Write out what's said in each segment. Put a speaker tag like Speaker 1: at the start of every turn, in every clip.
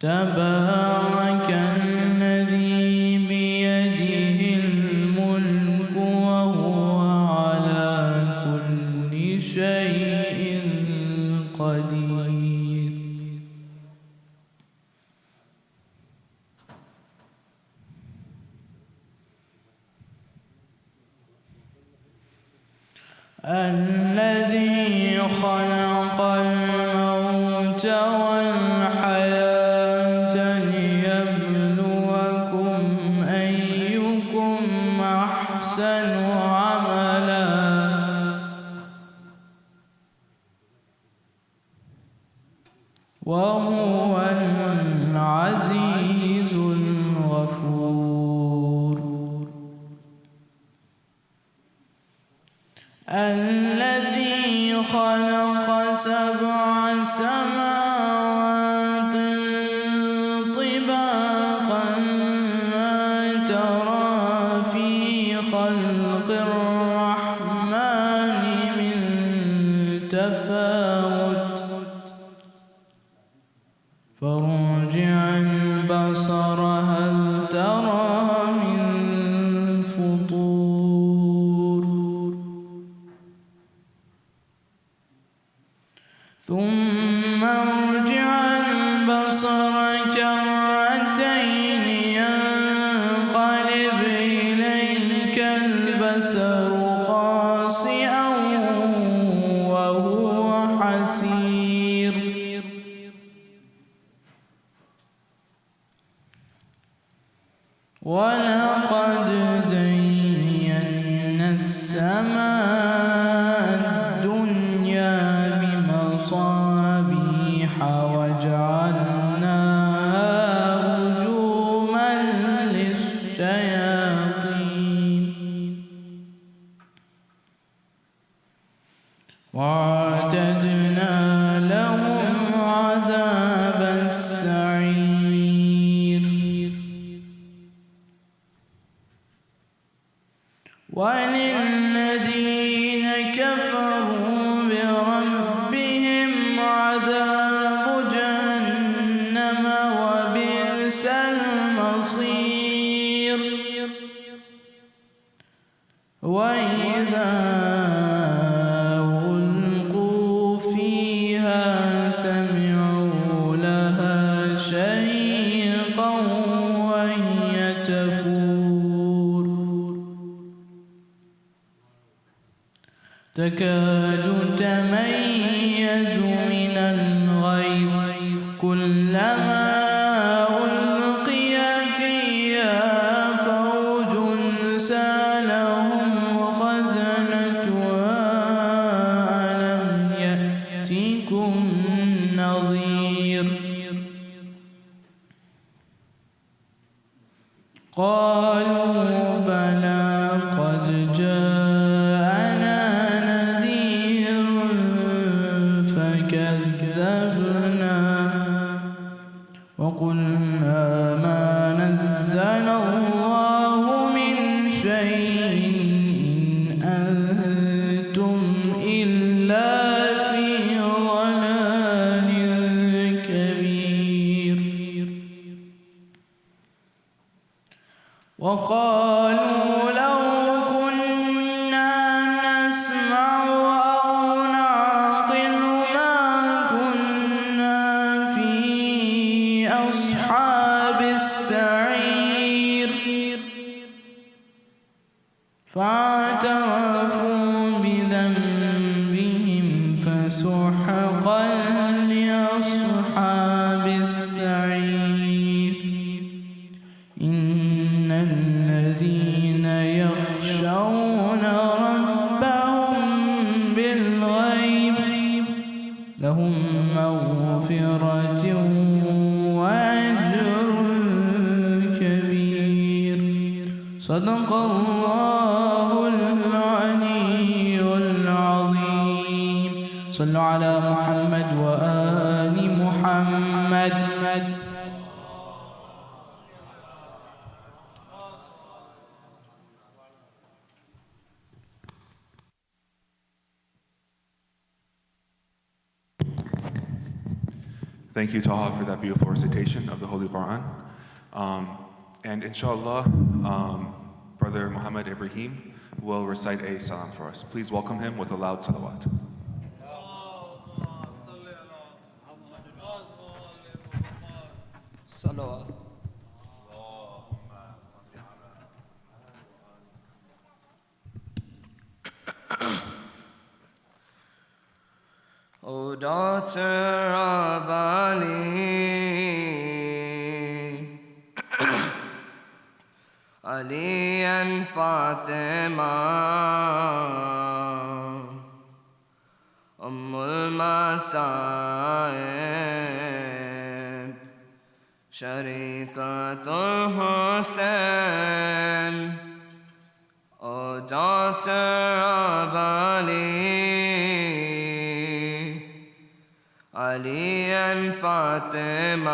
Speaker 1: تبارك الذي بيده الملك وهو على كل شيء قدير. الذي خلق الموت والحياة ليبلوكم أيكم أحسن عملا وهو العزيز الغفور. الذي خلق سبع سماوات طباقا ما ترى في خلق الرحمن من تفاوت فارجع البصر هل ترى من فطور ثم ارجع البصر كرتين ينقلب إليك البصر خاسئا وهو حسير ولقد زينا السماء الدنيا بمصابيح وجعلناها رجوما للشياطين وأعتدنا لهم عذاب السعير. وللذين كفروا بربهم عذاب جهنم وبئس المصير. وإذا ألقوا فيها سمعوا لها شهيقا وهي تفور تكاد تميز من الغيظ كلما ألقي فيها فوج سألهم خزنتها ألم يأتكم نظير قالوا بلى قد جاءنا نذير فكذبنا وقلنا ما نزل الله من شيء إن أنتم إلا في ضلال كبير. وقالوا لو كنا نسمع أو نعقل ما كنا في أصحاب السعير فاعترفوا بذنبهم فسحقا لأصحاب السعير. إن الذين يخشون ربهم بالغيب لهم مغفرة وأجر كبير. صدق الله العلي العظيم. صلوا على محمد وآل محمد.
Speaker 2: Thank you, Taha, for that beautiful recitation of the Holy Quran. And inshallah, Brother Muhammad Ibrahim will recite a salam for us. Please welcome him with a loud salawat.
Speaker 3: Salawat. O daughter of Ali, Ali and Fatima, Ummul Masaib, Sharikatul Hussain, O daughter of Ali, Ali and Fatima,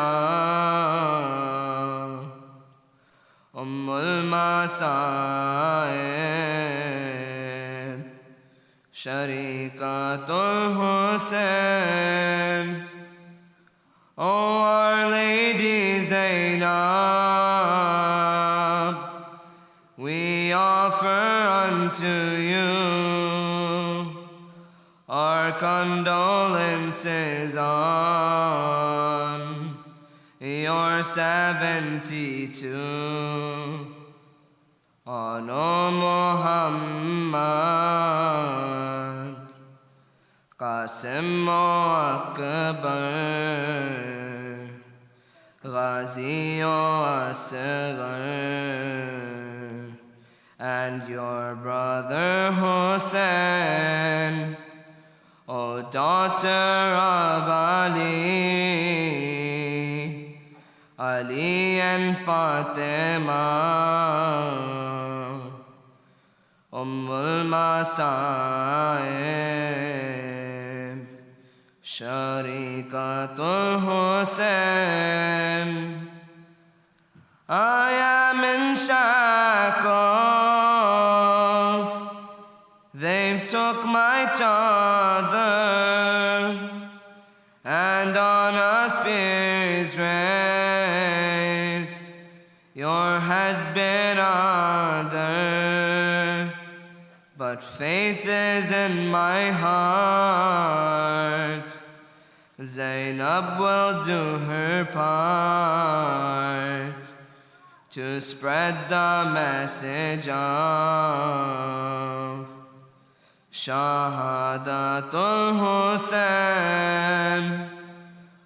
Speaker 3: Ummul Masaib, Sharikatul Hussain, O Our Lady Zainab, we offer unto you our condolences on your 72. On O Muhammad, Qasim O Akbar, Ghazi O Asr, and your brother Hussain, O daughter of Ali, Ali and Fatima, Ummul Masaib, Sharikatul Hussain. I am in shackles, they took my chadar, and on a spear's raised, your head been under. But faith is in my heart, Zainab will do her part to spread the message of Shahadatul Hussain,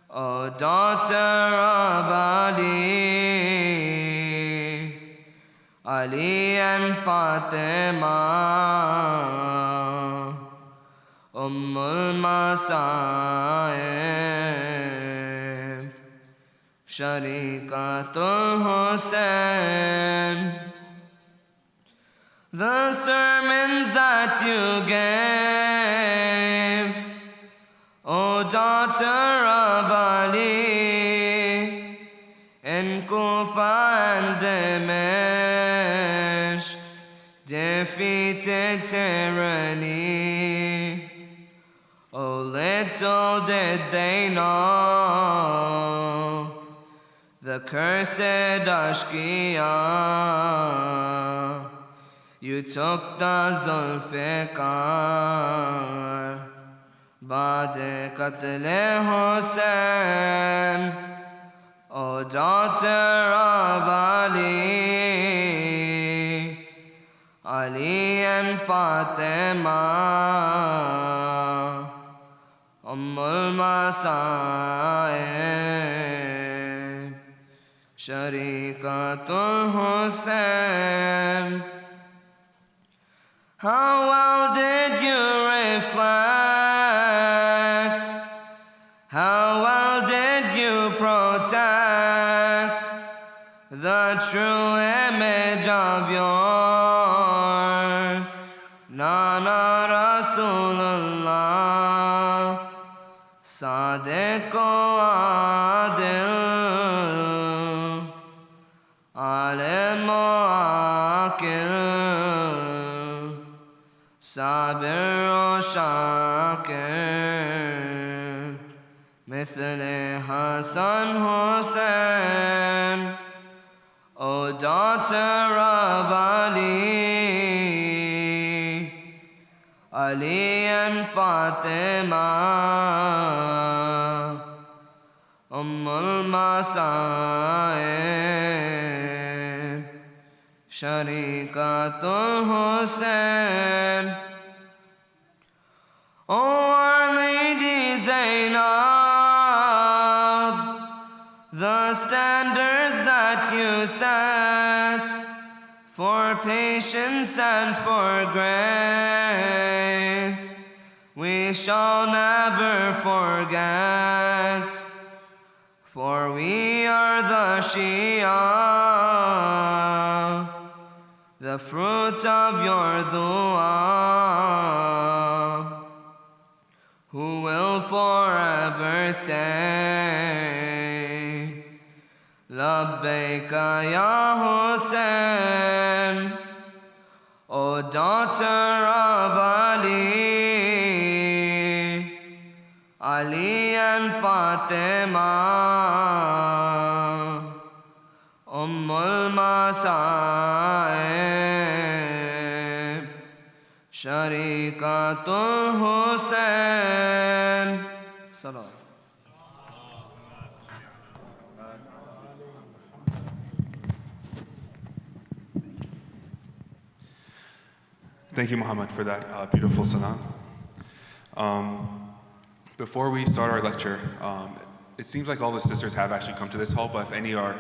Speaker 3: O daughter of Ali, Ali and Fatima, Ummul Masaib, Sharikatul Hussain. The sermons that you gave, O daughter of Ali, in Kufa and Dimashq, defeated tyranny. Oh, little did they know the cursed Ashqiya. You took the Zulfiqar, Ba'de Qatl Hussain, O daughter of Ali, Ali and Fatima, Ummul Masaib, Sharikatul Hussain. How well did you reflect? How well did you protect the true image of your Nana Rasulullah, Sadiq Adil, Alim Aqil, Sabir o Shakir, مثل Hassan Hussain, O daughter of Ali and Fatima, Al Masaib, Sharikatul Hussain, O Our Lady Zainab, the standards that you set for patience and for grace, we shall never forget, for we are the Shia, the fruit of your dua, who will forever say, Labbaika ya Hussain, O daughter of Ali and Fatima, Al Masaib, Sharikatul Hussain. Salam.
Speaker 2: Thank you, Muhammad, for that beautiful salam. Before we start our lecture, it seems like all the sisters have actually come to this hall, but if any are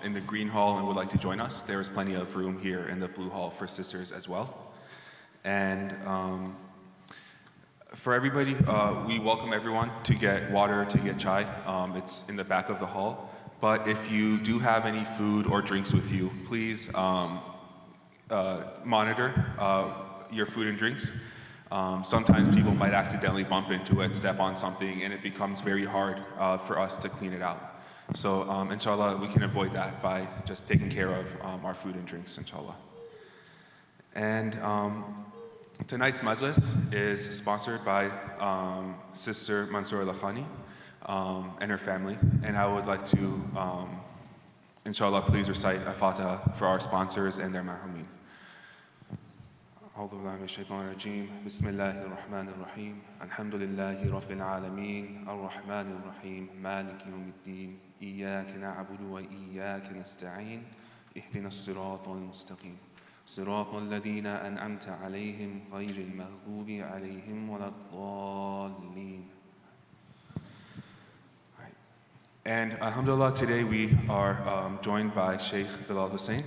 Speaker 2: in the green hall and would like to join us, there is plenty of room here in the blue hall for sisters as well. And for everybody, we welcome everyone to get water, to get chai. It's in the back of the hall. But if you do have any food or drinks with you, please monitor your food and drinks. Sometimes people might accidentally bump into it, step on something, and it becomes very hard for us to clean it out. So inshallah, we can avoid that by just taking care of our food and drinks, inshallah. And tonight's Majlis is sponsored by Sister Mansoura Lakhani and her family. And I would like to, inshallah, please recite a Fatiha for our sponsors and their marhumin. أعوذ بالله من الشيطان الرجيم بسم الله الرحمن الرحيم الحمد لله رب العالمين الرحمن الرحيم مالك يوم الدين إياك نعبد وإياك نستعين اهدنا الصراط المستقيم صراط الذين أنعمت عليهم غير المغضوب عليهم ولا الضالين. And alhamdulillah, today we are joined by Shaykh Bilal Hussain.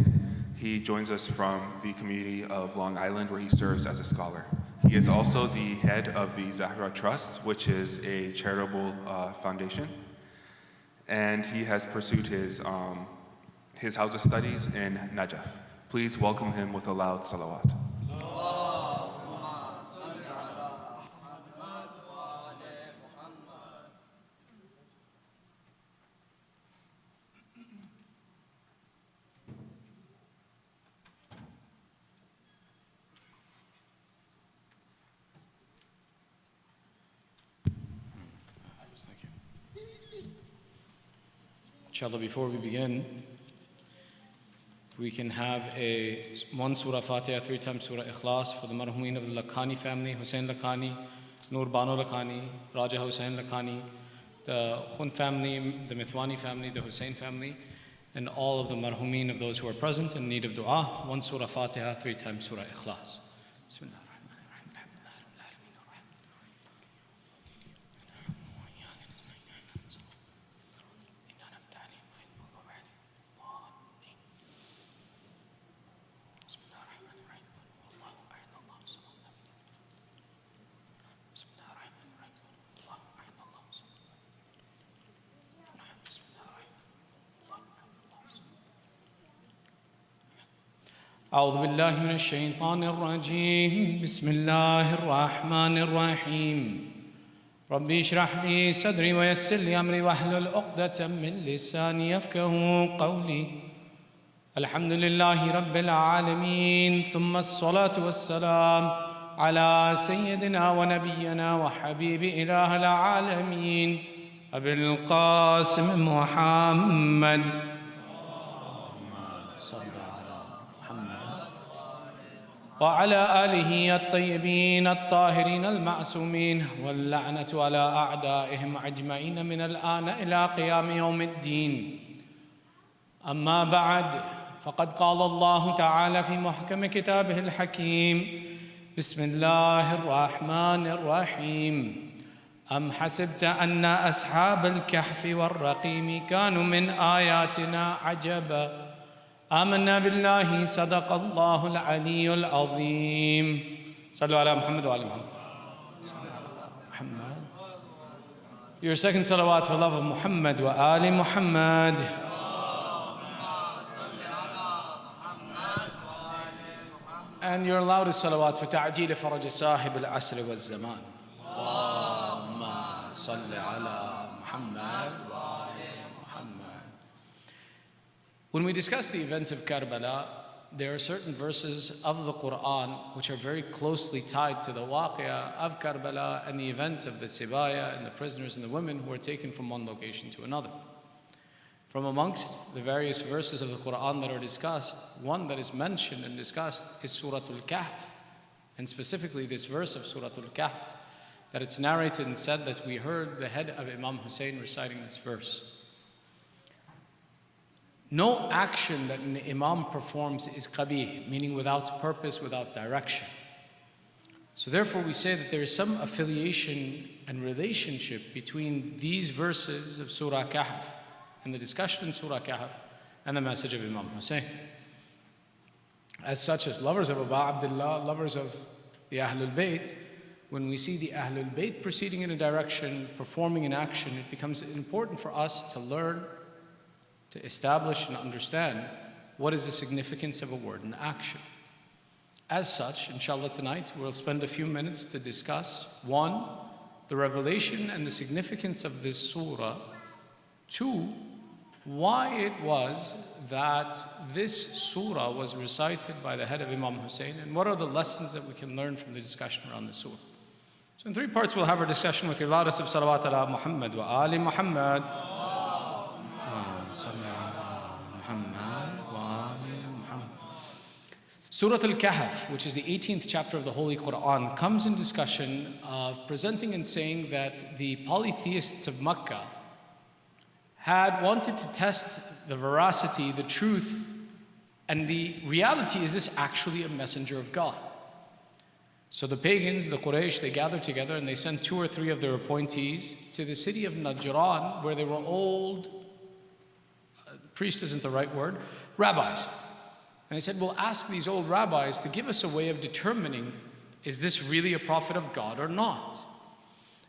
Speaker 2: He joins us from the community of Long Island, where he serves as a scholar. He is also the head of the Zahra Trust, which is a charitable foundation. And he has pursued his house of studies in Najaf. Please welcome him with a loud salawat.
Speaker 1: Inshallah, before we begin, we can have one Surah Fatiha, 3 times Surah Ikhlas for the marhumin of the Lakhani family, Hussain Lakhani, Noor Bano Lakhani, Raja Hussain Lakhani, the Khun family, the Mithwani family, the Hussain family, and all of the marhumin of those who are present in need of dua. 1 Surah Fatiha, 3 times Surah Ikhlas. Bismillah. أعوذ بالله من الشيطان الرجيم بسم الله الرحمن الرحيم ربي اشرح لي صدري ويسر لي أمري واحلل عقدة من لساني يفقهوا قولي الحمد لله رب العالمين ثم الصلاة والسلام على سيدنا ونبينا وحبيب إله العالمين أبي القاسم محمد وعلى آله الطيبين الطاهرين المعصومين واللعنة على أعدائهم أجمعين من الآن إلى قيام يوم الدين. أما بعد، فقد قال الله تعالى في محكم كتابه الحكيم: بسم الله الرحمن الرحيم. أم حسبت أن أصحاب الكهف والرقيم كانوا من آياتنا عجبا آمنا بالله صدق الله العلي العظيم. صلوا على محمد وعلى محمد. Your second salawat for love of Muhammad wa ali Muhammad. And your loudest salawat for ta'jeel faraj sahib al asr wal zaman. Allahumma salli ala Muhammad wa ali Muhammad. When we discuss the events of Karbala, there are certain verses of the Quran which are very closely tied to the waqia of Karbala and the event of the Sibaya and the prisoners and the women who were taken from one location to another. From amongst the various verses of the Quran that are discussed, one that is mentioned and discussed is Surah al-Kahf, and specifically this verse of Surah al-Kahf, that it's narrated and said that we heard the head of Imam Hussain reciting this verse. No action that an imam performs is qabih, meaning without purpose, without direction. So therefore we say that there is some affiliation and relationship between these verses of Surah Kahf and the discussion in Surah Kahf and the message of Imam Hussain. As such, as lovers of Abu Abdullah, lovers of the Ahlul Bayt, when we see the Ahlul Bayt proceeding in a direction, performing an action, it becomes important for us to learn, to establish and understand what is the significance of a word and action. As such, inshallah tonight, we'll spend a few minutes to discuss, 1, the revelation and the significance of this surah, 2, why it was that this surah was recited by the head of Imam Hussain, and what are the lessons that we can learn from the discussion around this surah. So in 3 parts we'll have our discussion with your loudest of salawat ala Muhammad wa ali Muhammad. Surah Al-Kahf, which is the 18th chapter of the Holy Quran, comes in discussion of presenting and saying that the polytheists of Makkah had wanted to test the veracity, the truth, and the reality, is this actually a messenger of God? So the pagans, the Quraysh, they gathered together and they sent 2 or 3 of their appointees to the city of Najran, where they were old, priest isn't the right word, rabbis. And they said, we'll ask these old rabbis to give us a way of determining, is this really a prophet of God or not?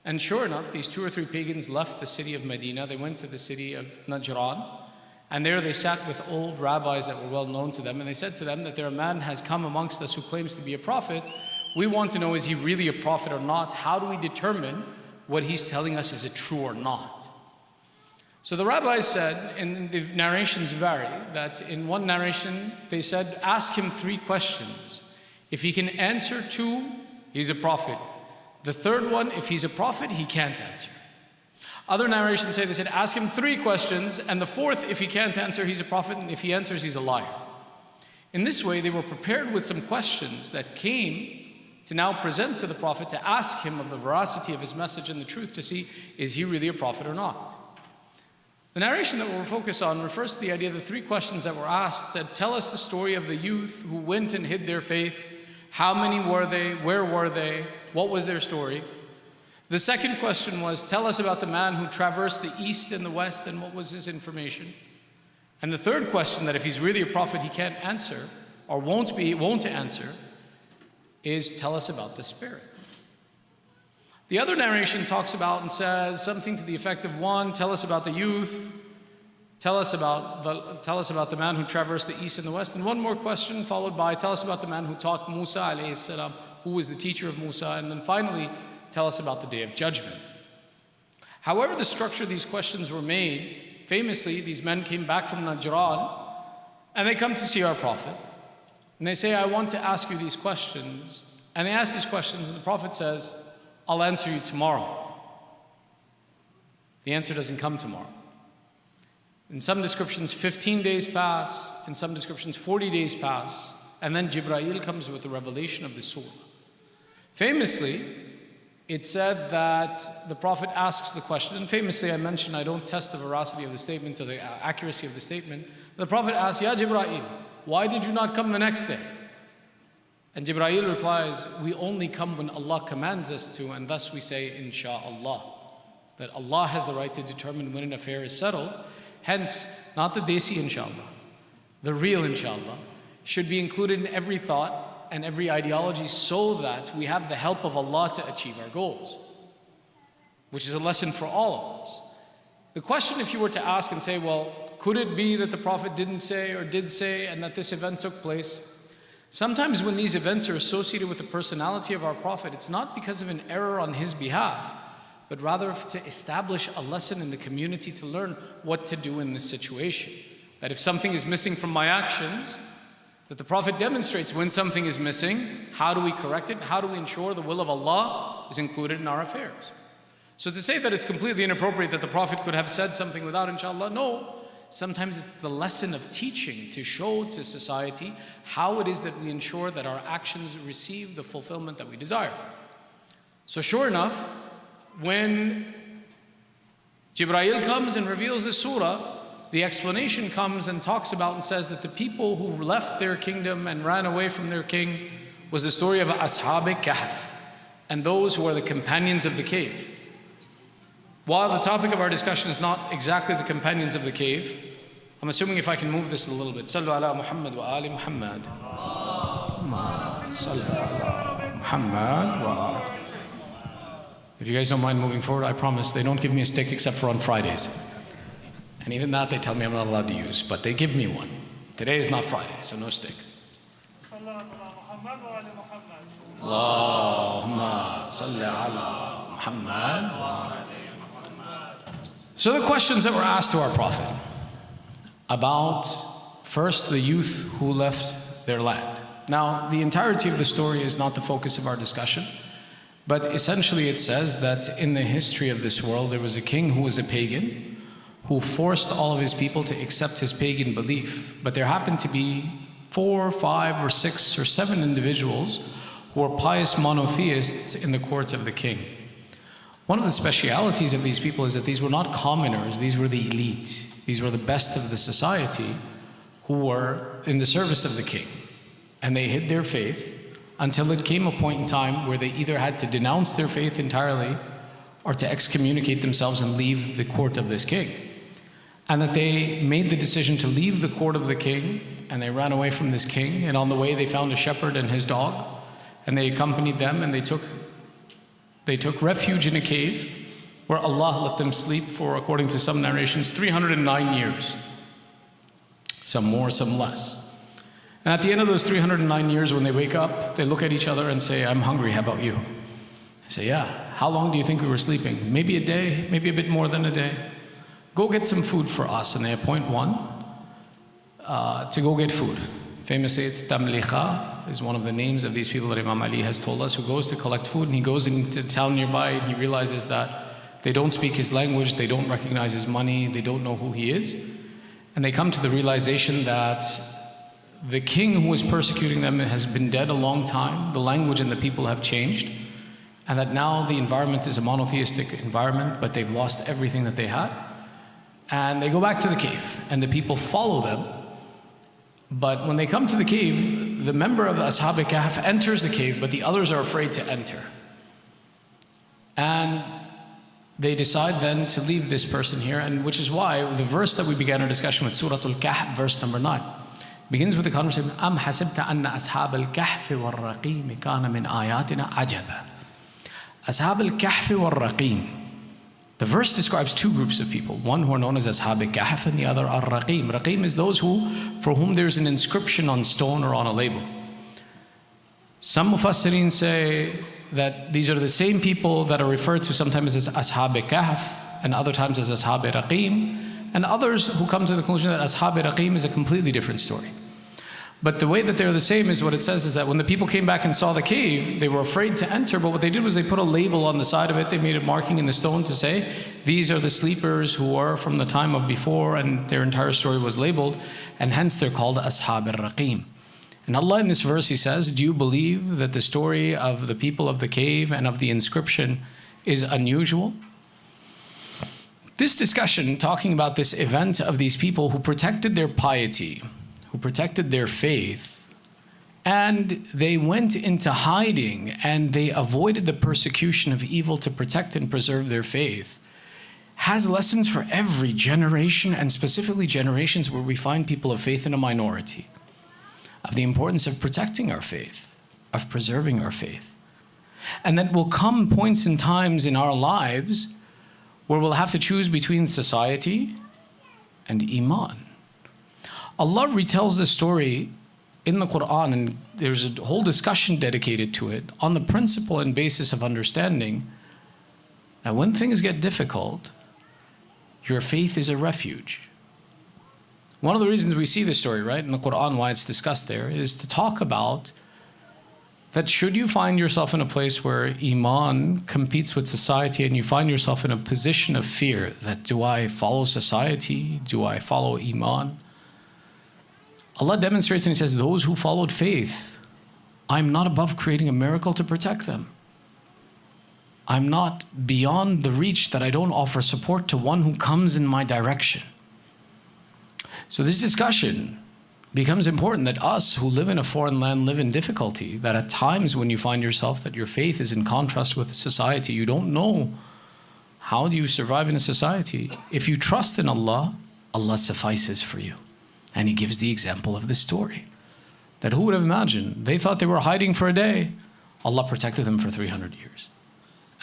Speaker 1: And sure enough, these 2 or 3 pagans left the city of Medina. They went to the city of Najran, and there they sat with old rabbis that were well known to them, and they said to them that there a man has come amongst us who claims to be a prophet. We want to know, is he really a prophet or not? How do we determine what he's telling us, is it true or not? So the rabbis said, and the narrations vary, that in one narration they said, ask him 3 questions. If he can answer 2, he's a prophet. The 3rd one, if he's a prophet, he can't answer. Other narrations say, they said, ask him 3 questions, and the 4th, if he can't answer, he's a prophet, and if he answers, he's a liar. In this way, they were prepared with some questions that came to now present to the prophet, to ask him of the veracity of his message and the truth, to see, is he really a prophet or not? The narration that we'll focus on refers to the idea that 3 questions that were asked said, tell us the story of the youth who went and hid their faith. How many were they? Where were they? What was their story? The second question was, tell us about the man who traversed the east and the west, and what was his information? And the third question, that if he's really a prophet he can't answer, or won't answer, is tell us about the Spirit. The other narration talks about and says something to the effect of, 1, tell us about the youth, tell us about the man who traversed the east and the west, and one more question followed by, tell us about the man who taught Musa alayhi salam, who was the teacher of Musa, and then finally, tell us about the Day of Judgment. However the structure of these questions were made, famously these men came back from Najran, and they come to see our Prophet, and they say, I want to ask you these questions, and they ask these questions, and the Prophet says, I'll answer you tomorrow. The answer doesn't come tomorrow. In some descriptions, 15 days pass. In some descriptions, 40 days pass. And then Jibreel comes with the revelation of the surah. Famously, it said that the Prophet asks the question, and famously I mentioned I don't test the veracity of the statement or the accuracy of the statement. The Prophet asks, Ya Jibreel, why did you not come the next day? And Jibreel replies, we only come when Allah commands us to, and thus we say, Insha'Allah. That Allah has the right to determine when an affair is settled. Hence, not the desi Insha'Allah, the real Insha'Allah, should be included in every thought and every ideology so that we have the help of Allah to achieve our goals, which is a lesson for all of us. The question, if you were to ask and say, well, could it be that the Prophet didn't say or did say and that this event took place? Sometimes when these events are associated with the personality of our Prophet, it's not because of an error on his behalf, but rather to establish a lesson in the community to learn what to do in this situation. That if something is missing from my actions, that the Prophet demonstrates when something is missing, how do we correct it? How do we ensure the will of Allah is included in our affairs? So to say that it's completely inappropriate that the Prophet could have said something without Inshallah, no. Sometimes it's the lesson of teaching to show to society how it is that we ensure that our actions receive the fulfillment that we desire. So sure enough, when Jibreel comes and reveals the surah, the explanation comes and talks about and says that the people who left their kingdom and ran away from their king was the story of Ashab al-Kahf and those who are the companions of the cave. While the topic of our discussion is not exactly the companions of the cave, I'm assuming if I can move this a little bit. Sallu ala Muhammad wa ali Muhammad. Sallu ala Muhammad wa ali. If you guys don't mind moving forward, I promise they don't give me a stick except for on Fridays. And even that they tell me I'm not allowed to use, but they give me one. Today is not Friday, so no stick. Allahumma salli ala Muhammad wa ali. So the questions that were asked to our Prophet about, first, the youth who left their land. Now, the entirety of the story is not the focus of our discussion, but essentially it says that in the history of this world, there was a king who was a pagan, who forced all of his people to accept his pagan belief. But there happened to be 4, 5, or 6, or 7 individuals who were pious monotheists in the court of the king. One of the specialities of these people is that these were not commoners, these were the elite. These were the best of the society who were in the service of the king. And they hid their faith until it came a point in time where they either had to denounce their faith entirely or to excommunicate themselves and leave the court of this king. And that they made the decision to leave the court of the king, and they ran away from this king, and on the way they found a shepherd and his dog, and they accompanied them, and they took refuge in a cave where Allah let them sleep for, according to some narrations, 309 years. Some more, some less. And at the end of those 309 years, when they wake up, they look at each other and say, I'm hungry, how about you? I say, yeah, how long do you think we were sleeping? Maybe a day, maybe a bit more than a day. Go get some food for us. And they appoint one to go get food. Famously, it's Tamliqa, is one of the names of these people that Imam Ali has told us, who goes to collect food, and he goes into the town nearby and he realizes that they don't speak his language, they don't recognize his money, they don't know who he is. And they come to the realization that the king who was persecuting them has been dead a long time, the language and the people have changed, and that now the environment is a monotheistic environment, but they've lost everything that they had. And they go back to the cave, and the people follow them. But when they come to the cave, the member of the Ashab al-Kahf enters the cave, but the others are afraid to enter. And they decide then to leave this person here, and which is why the verse that we began our discussion with, Surah al-Kahf, verse number 9, begins with the conversation, أَمْ حَسِبْتَ أَنَّ أَصْحَابَ الْكَهْفِ وَالرَّقِيمِ كَانَ مِنْ آيَاتِنَا عَجَبًا. Ashab al-Kahf wal-Raqim. The verse describes two groups of people, one who are known as Ashab al-Kahf and the other al-Raqim. Raqim is those for whom there's an inscription on stone or on a label. Some Mufassirin say that these are the same people that are referred to sometimes as Ashab al-Kahf and other times as Ashab al-Raqim, and others who come to the conclusion that Ashab al-Raqim is a completely different story. But the way that they're the same is what it says is that when the people came back and saw the cave, they were afraid to enter, but what they did was they put a label on the side of it. They made a marking in the stone to say, these are the sleepers who were from the time of before, and their entire story was labeled, and hence they're called Ashab al-Raqim. And Allah in this verse, He says, do you believe that the story of the people of the cave and of the inscription is unusual? This discussion, talking about this event of these people who protected their piety, who protected their faith, and they went into hiding and they avoided the persecution of evil to protect and preserve their faith, has lessons for every generation, and specifically generations where we find people of faith in a minority, of the importance of protecting our faith, of preserving our faith. And that will come points and times in our lives where we'll have to choose between society and Iman. Allah retells this story in the Quran, and there's a whole discussion dedicated to it on the principle and basis of understanding that when things get difficult, your faith is a refuge. One of the reasons we see this story, right, in the Quran, why it's discussed there, is to talk about that should you find yourself in a place where Iman competes with society and you find yourself in a position of fear, that do I follow society? Do I follow Iman? Allah demonstrates and He says, those who followed faith, I'm not above creating a miracle to protect them. I'm not beyond the reach that I don't offer support to one who comes in my direction. So this discussion becomes important, that us who live in a foreign land live in difficulty, that at times when you find yourself that your faith is in contrast with society, you don't know how do you survive in a society. If you trust in Allah, Allah suffices for you. And He gives the example of this story, that who would have imagined? They thought they were hiding for a day. Allah protected them for 300 years.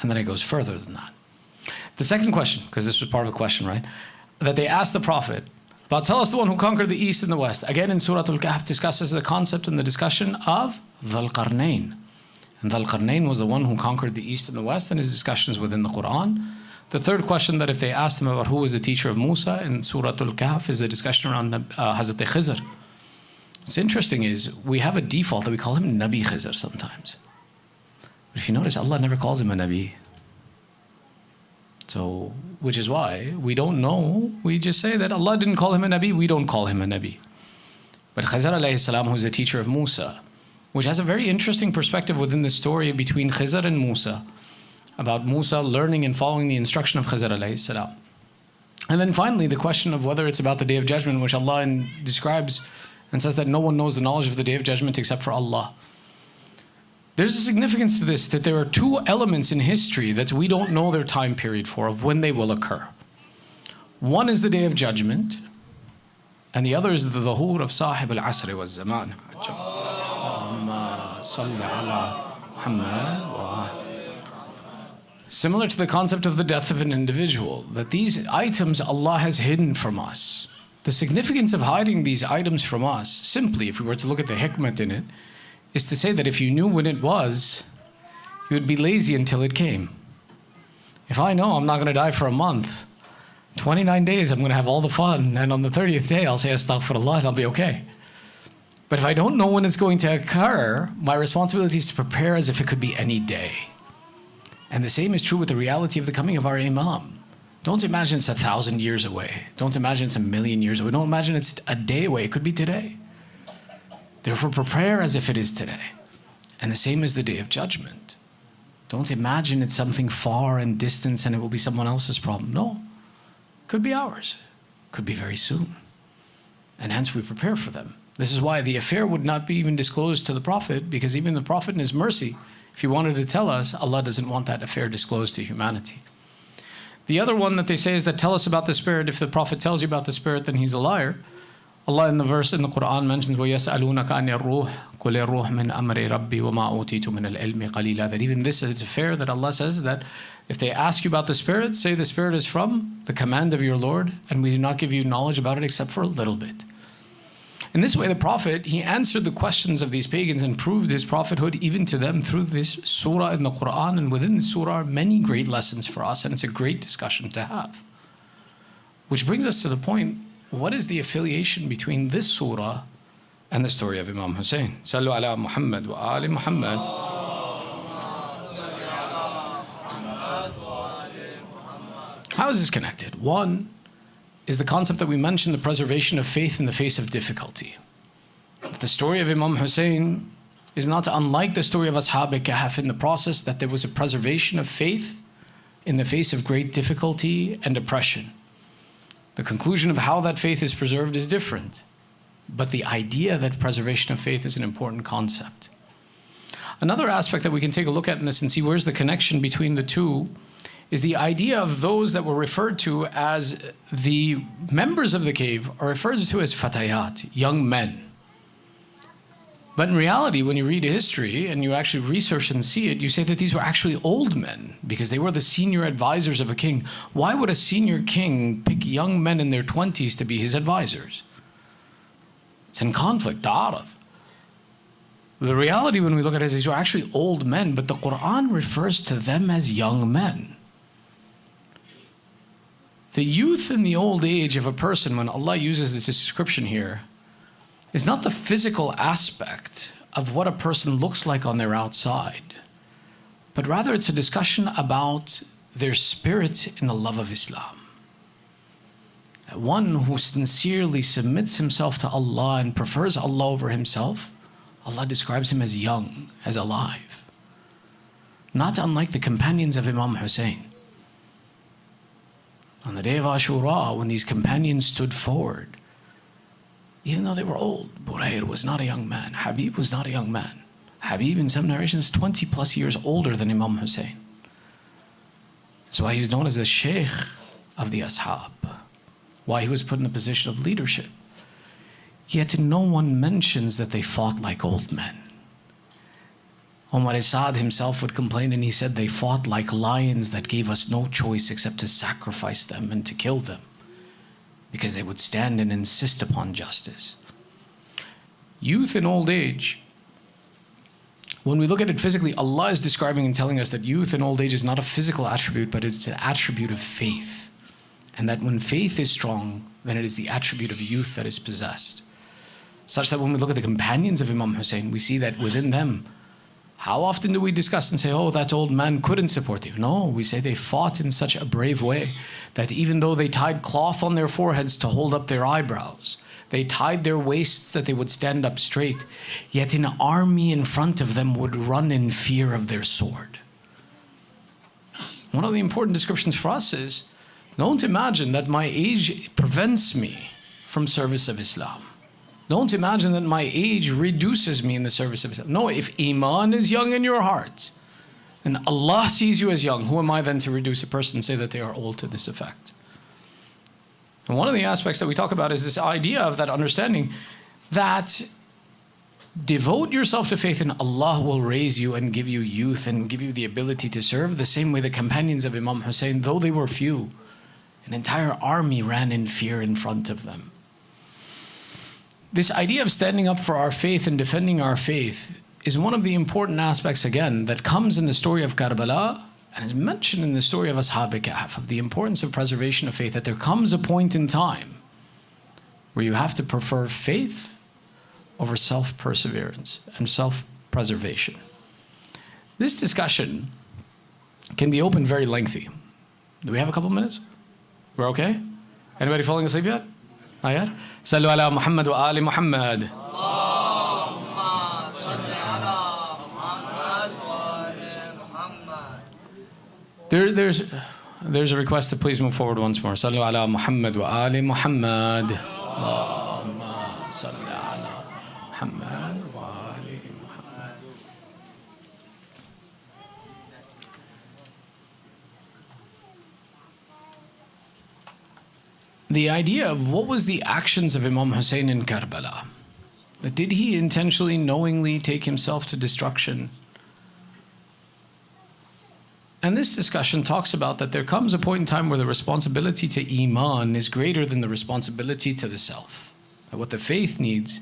Speaker 1: And then it goes further than that. The second question, because this was part of the question, right? That they asked the Prophet, but tell us the one who conquered the east and the west. Again, in Surah al-Kahf discusses the concept and the discussion of Dhul Qarnayn. And Dhul Qarnayn was the one who conquered the east and the west, and his discussions within the Quran. The third question, that if they asked him about who was the teacher of Musa in Surah al-Kahf, is the discussion around Hazrat Khizr. What's interesting is we have a default that we call him Nabi Khizr sometimes. But if you notice, Allah never calls him a Nabi. So, which is why we don't know, we just say that Allah didn't call him a Nabi, we don't call him a Nabi. But Khizr alayhi salam, who's the teacher of Musa, which has a very interesting perspective within the story between Khizr and Musa, about Musa learning and following the instruction of Khizr alayhi salam. And then finally, the question of whether it's about the Day of Judgment, which Allah describes and says that no one knows the knowledge of the Day of Judgment except for Allah. There's a significance to this, that there are two elements in history that we don't know their time period for, of when they will occur. One is the Day of Judgment, and the other is the Dhuhur of Sahib al Asr wa Zaman. Similar to the concept of the death of an individual, that these items Allah has hidden from us. The significance of hiding these items from us, simply, if we were to look at the hikmah in it, is to say that if you knew when it was, you would be lazy until it came. If I know I'm not going to die for a month, 29 days I'm going to have all the fun, and on the 30th day I'll say astaghfirullah and I'll be okay. But if I don't know when it's going to occur, my responsibility is to prepare as if it could be any day. And the same is true with the reality of the coming of our Imam. Don't imagine it's 1,000 years away. Don't imagine it's 1,000,000 years away. Don't imagine it's a day away. It could be today. Therefore, prepare as if it is today. And the same is the Day of Judgment. Don't imagine it's something far and distant and it will be someone else's problem. No, it could be ours. It could be very soon. And hence we prepare for them. This is why the affair would not be even disclosed to the Prophet, because even the Prophet in his mercy, if he wanted to tell us, Allah doesn't want that affair disclosed to humanity. The other one that they say is that tell us about the Spirit. If the Prophet tells you about the Spirit, then he's a liar. Allah in the verse in the Quran mentions وَيَسْأَلُونَكَ عَنِ الرُّوحِ قُلِ الرُّوحُ مِنْ أَمْرِ رَبِّي وَمَا أُوتِيتُ مِنَ الْعِلْمِ قَلِيلًا. That even this is a fair that Allah says that if they ask you about the Spirit, say the Spirit is from the command of your Lord, and we do not give you knowledge about it except for a little bit. In this way, the Prophet, he answered the questions of these pagans and proved his prophethood even to them through this surah in the Quran. And within the surah are many great lessons for us, and it's a great discussion to have. Which brings us to the point, what is the affiliation between this surah and the story of Imam Hussain? Sallu ala Muhammad wa ali Muhammad. How is this connected? One is the concept that we mentioned, the preservation of faith in the face of difficulty. The story of Imam Hussain is not unlike the story of Ashab al-Kahf in the process that there was a preservation of faith in the face of great difficulty and oppression. The conclusion of how that faith is preserved is different, but the idea that preservation of faith is an important concept. Another aspect that we can take a look at in this and see where's the connection between the two is the idea of those that were referred to as the members of the cave are referred to as fatayat, young men. But in reality, when you read history and you actually research and see it, you say that these were actually old men because they were the senior advisors of a king. Why would a senior king pick young men in their 20s to be his advisors? It's in conflict, ta'arad. The reality when we look at it is these were actually old men, but the Quran refers to them as young men. The youth and the old age of a person, when Allah uses this description here, is not the physical aspect of what a person looks like on their outside, but rather it's a discussion about their spirit in the love of Islam. One who sincerely submits himself to Allah and prefers Allah over himself, Allah describes him as young, as alive. Not unlike the companions of Imam Hussain. On the day of Ashura, when these companions stood forward, even though they were old, Burayr was not a young man, Habib was not a young man. Habib, in some narrations, 20 plus years older than Imam Hussain. That's why he was known as the Shaykh of the Ashab, why he was put in a position of leadership. Yet no one mentions that they fought like old men. Umar Asad himself would complain and he said they fought like lions that gave us no choice except to sacrifice them and to kill them, because they would stand and insist upon justice. Youth and old age, when we look at it physically, Allah is describing and telling us that youth and old age is not a physical attribute, but it's an attribute of faith. And that when faith is strong, then it is the attribute of youth that is possessed. Such that when we look at the companions of Imam Hussain, we see that within them, how often do we discuss and say, oh, that old man couldn't support you? No, we say they fought in such a brave way that even though they tied cloth on their foreheads to hold up their eyebrows, they tied their waists that they would stand up straight, yet an army in front of them would run in fear of their sword. One of the important descriptions for us is, don't imagine that my age prevents me from service of Islam. Don't imagine that my age reduces me in the service of Islam. No, if Iman is young in your heart, and Allah sees you as young, who am I then to reduce a person and say that they are old to this effect? And one of the aspects that we talk about is this idea of that understanding that devote yourself to faith and Allah will raise you and give you youth and give you the ability to serve the same way the companions of Imam Hussain, though they were few, an entire army ran in fear in front of them. This idea of standing up for our faith and defending our faith is one of the important aspects, again, that comes in the story of Karbala and is mentioned in the story of Ashab al-Kahf, of the importance of preservation of faith, that there comes a point in time where you have to prefer faith over self-perseverance and self-preservation. This discussion can be open very lengthy. Do we have a couple minutes? We're okay? Anybody falling asleep yet? Not yet? Sallu ala Muhammad wa ali Muhammad. There's a request to please move forward once more. Sallu ala Muhammad wa ali Muhammad. Allahumma salli ala Muhammad wa ali Muhammad. The idea of what was the actions of Imam Hussain in Karbala? That did he intentionally, knowingly take himself to destruction? And this discussion talks about that there comes a point in time where the responsibility to Iman is greater than the responsibility to the self. That what the faith needs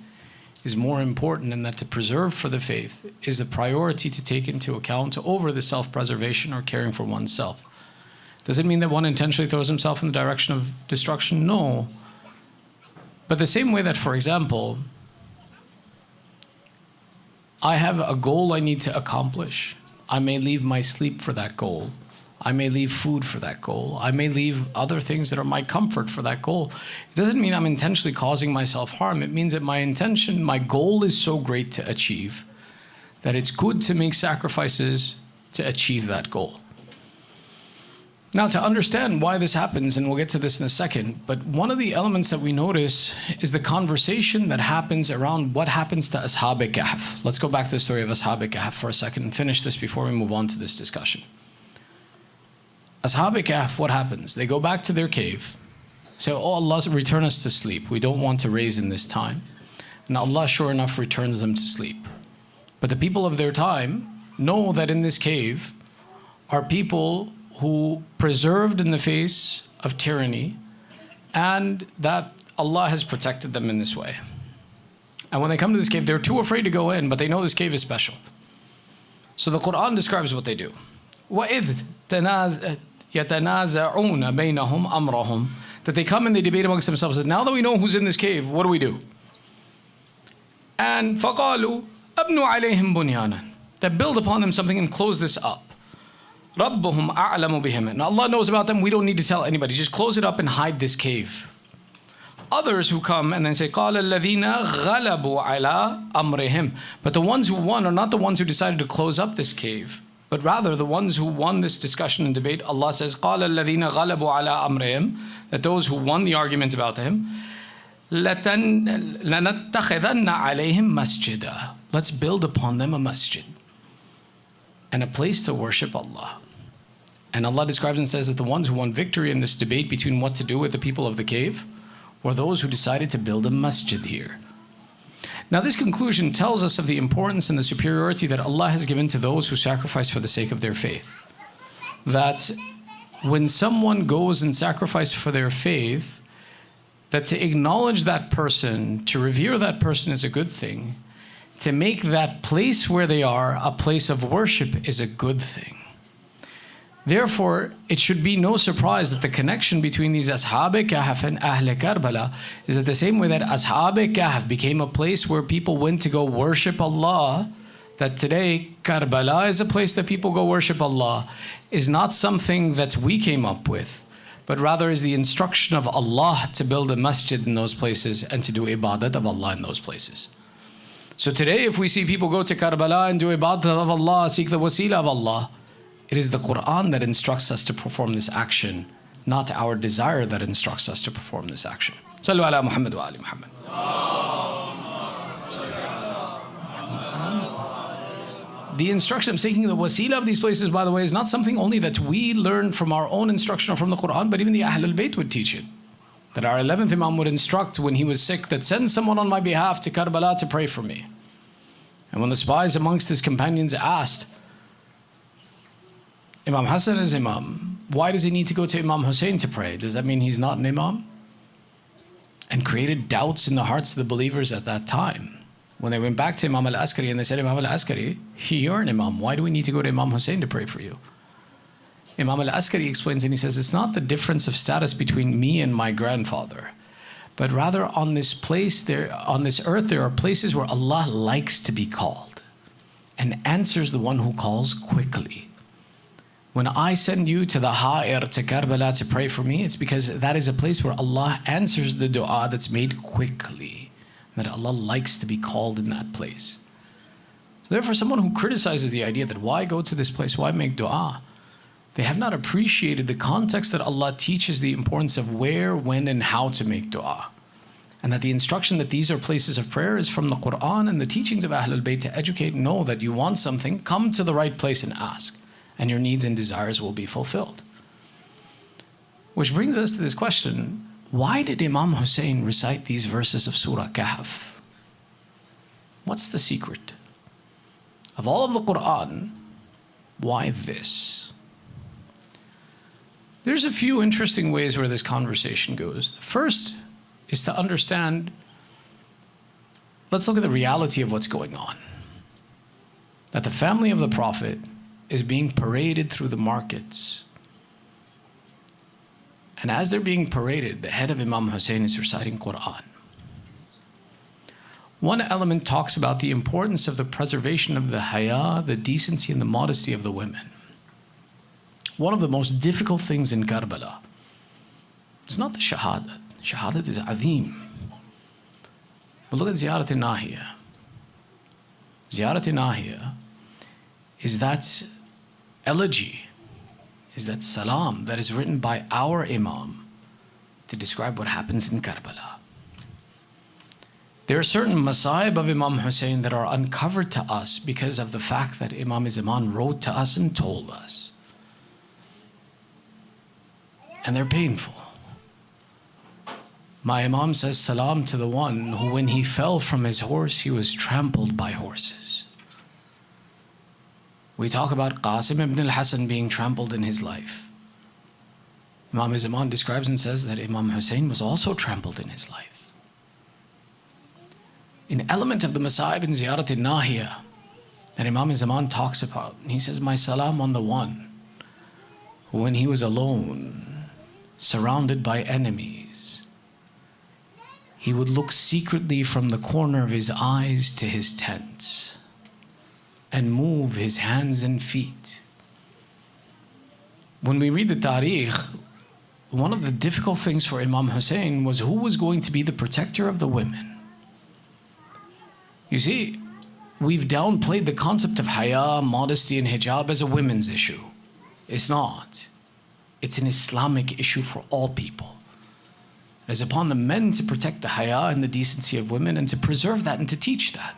Speaker 1: is more important, and that to preserve for the faith is a priority to take into account over the self-preservation or caring for oneself. Does it mean that one intentionally throws himself in the direction of destruction? No. But the same way that, for example, I have a goal I need to accomplish. I may leave my sleep for that goal. I may leave food for that goal. I may leave other things that are my comfort for that goal. It doesn't mean I'm intentionally causing myself harm. It means that my intention, my goal is so great to achieve that it's good to make sacrifices to achieve that goal. Now, to understand why this happens, and we'll get to this in a second, but one of the elements that we notice is the conversation that happens around what happens to Ashab al-Kahf. Let's go back to the story of Ashab al-Kahf for a second and finish this before we move on to this discussion. Ashab al-Kahf, what happens? They go back to their cave, say, oh Allah, return us to sleep. We don't want to raise in this time. And Allah, sure enough, returns them to sleep. But the people of their time know that in this cave are people who preserved in the face of tyranny, and that Allah has protected them in this way. And when they come to this cave, they're too afraid to go in, but they know this cave is special. So the Quran describes what they do. وَإِذْ يَتَنَازَعُونَ بَيْنَهُمْ أَمْرَهُم. That they come and they debate amongst themselves, that now that we know who's in this cave, what do we do? And فَقَالُوا أَبْنُوا عَلَيْهِمْ بُنْيَانًا. That build upon them something and close this up. رَبُّهُمْ أَعْلَمُ بِهِمْ. And Allah knows about them, we don't need to tell anybody. Just close it up and hide this cave. Others who come and then say, قَالَ الَّذِينَ غَلَبُوا عَلَىٰ أَمْرِهِمْ. But the ones who won are not the ones who decided to close up this cave, but rather the ones who won this discussion and debate. Allah says, قَالَ الَّذِينَ غَلَبُوا عَلَىٰ أَمْرِهِمْ. That those who won the argument about him, لَنَتَّخِذَنَّ عَلَيْهِمْ مَسْجِدًا. Let's build upon them a masjid and a place to worship Allah. And Allah describes and says that the ones who won victory in this debate between what to do with the people of the cave were those who decided to build a masjid here. Now this conclusion tells us of the importance and the superiority that Allah has given to those who sacrifice for the sake of their faith. That when someone goes and sacrifices for their faith, that to acknowledge that person, to revere that person is a good thing. To make that place where they are a place of worship is a good thing. Therefore, it should be no surprise that the connection between these Ashab al-Kahf and Ahl Karbala is that the same way that Ashab al-Kahf became a place where people went to go worship Allah, that today Karbala is a place that people go worship Allah, is not something that we came up with, but rather is the instruction of Allah to build a masjid in those places and to do ibadat of Allah in those places. So today, if we see people go to Karbala and do ibadat of Allah, seek the wasila of Allah, it is the Quran that instructs us to perform this action, not our desire that instructs us to perform this action. Sallu ala Muhammad wa ali Muhammad. The instruction of seeking the wasila of these places, by the way, is not something only that we learn from our own instruction or from the Quran, but even the Ahl al-Bayt would teach it. That our 11th Imam would instruct when he was sick that send someone on my behalf to Karbala to pray for me. And when the spies amongst his companions asked, Imam Hassan is Imam, why does he need to go to Imam Hussain to pray? Does that mean he's not an Imam? And created doubts in the hearts of the believers at that time. When they went back to Imam Al Asr and they said, Imam Al Asr, you're an Imam, why do we need to go to Imam Hussain to pray for you? Imam Al Asr explains and he says, it's not the difference of status between me and my grandfather, but rather on this place, on this earth, there are places where Allah likes to be called and answers the one who calls quickly. When I send you to the Ha'ir, to Karbala to pray for me, it's because that is a place where Allah answers the dua that's made quickly, that Allah likes to be called in that place. So therefore, someone who criticizes the idea that why go to this place, why make dua, they have not appreciated the context that Allah teaches the importance of where, when, and how to make dua. And that the instruction that these are places of prayer is from the Quran and the teachings of Ahlul Bayt to educate and know that you want something, come to the right place and ask, and your needs and desires will be fulfilled. Which brings us to this question, why did Imam Hussain recite these verses of Surah Kahf? What's the secret? Of all of the Quran, why this? There's a few interesting ways where this conversation goes. The first is to understand, let's look at the reality of what's going on. That the family of the Prophet is being paraded through the markets. And as they're being paraded, the head of Imam Hussain is reciting Quran. One element talks about the importance of the preservation of the haya, the decency and the modesty of the women. one of the most difficult things in Karbala. It's not the shahadat. Shahadat is azim. But look at Ziyarat al-Nahiya. Ziyarat al-Nahiya is that elegy, is that salam that is written by our Imam to describe what happens in Karbala. There are certain masaib of Imam Hussain that are uncovered to us because of the fact that Imam Zaman wrote to us and told us. And they're painful. My Imam says salam to the one who, when he fell from his horse, he was trampled by horses. We talk about Qasim ibn al-Hasan being trampled in his life. Imam Zaman describes and says that Imam Hussain was also trampled in his life. An element of the Masaib in Ziyarat al-Nahiya that Imam Zaman talks about, and he says, my salam on the one who, when he was alone, surrounded by enemies, he would look secretly from the corner of his eyes to his tent and move his hands and feet. When we read the Tariq, one of the difficult things for Imam Hussain was who was going to be the protector of the women. You see, we've downplayed the concept of haya, modesty, and hijab as a women's issue. It's not. It's an Islamic issue for all people. It is upon the men to protect the haya and the decency of women and to preserve that and to teach that.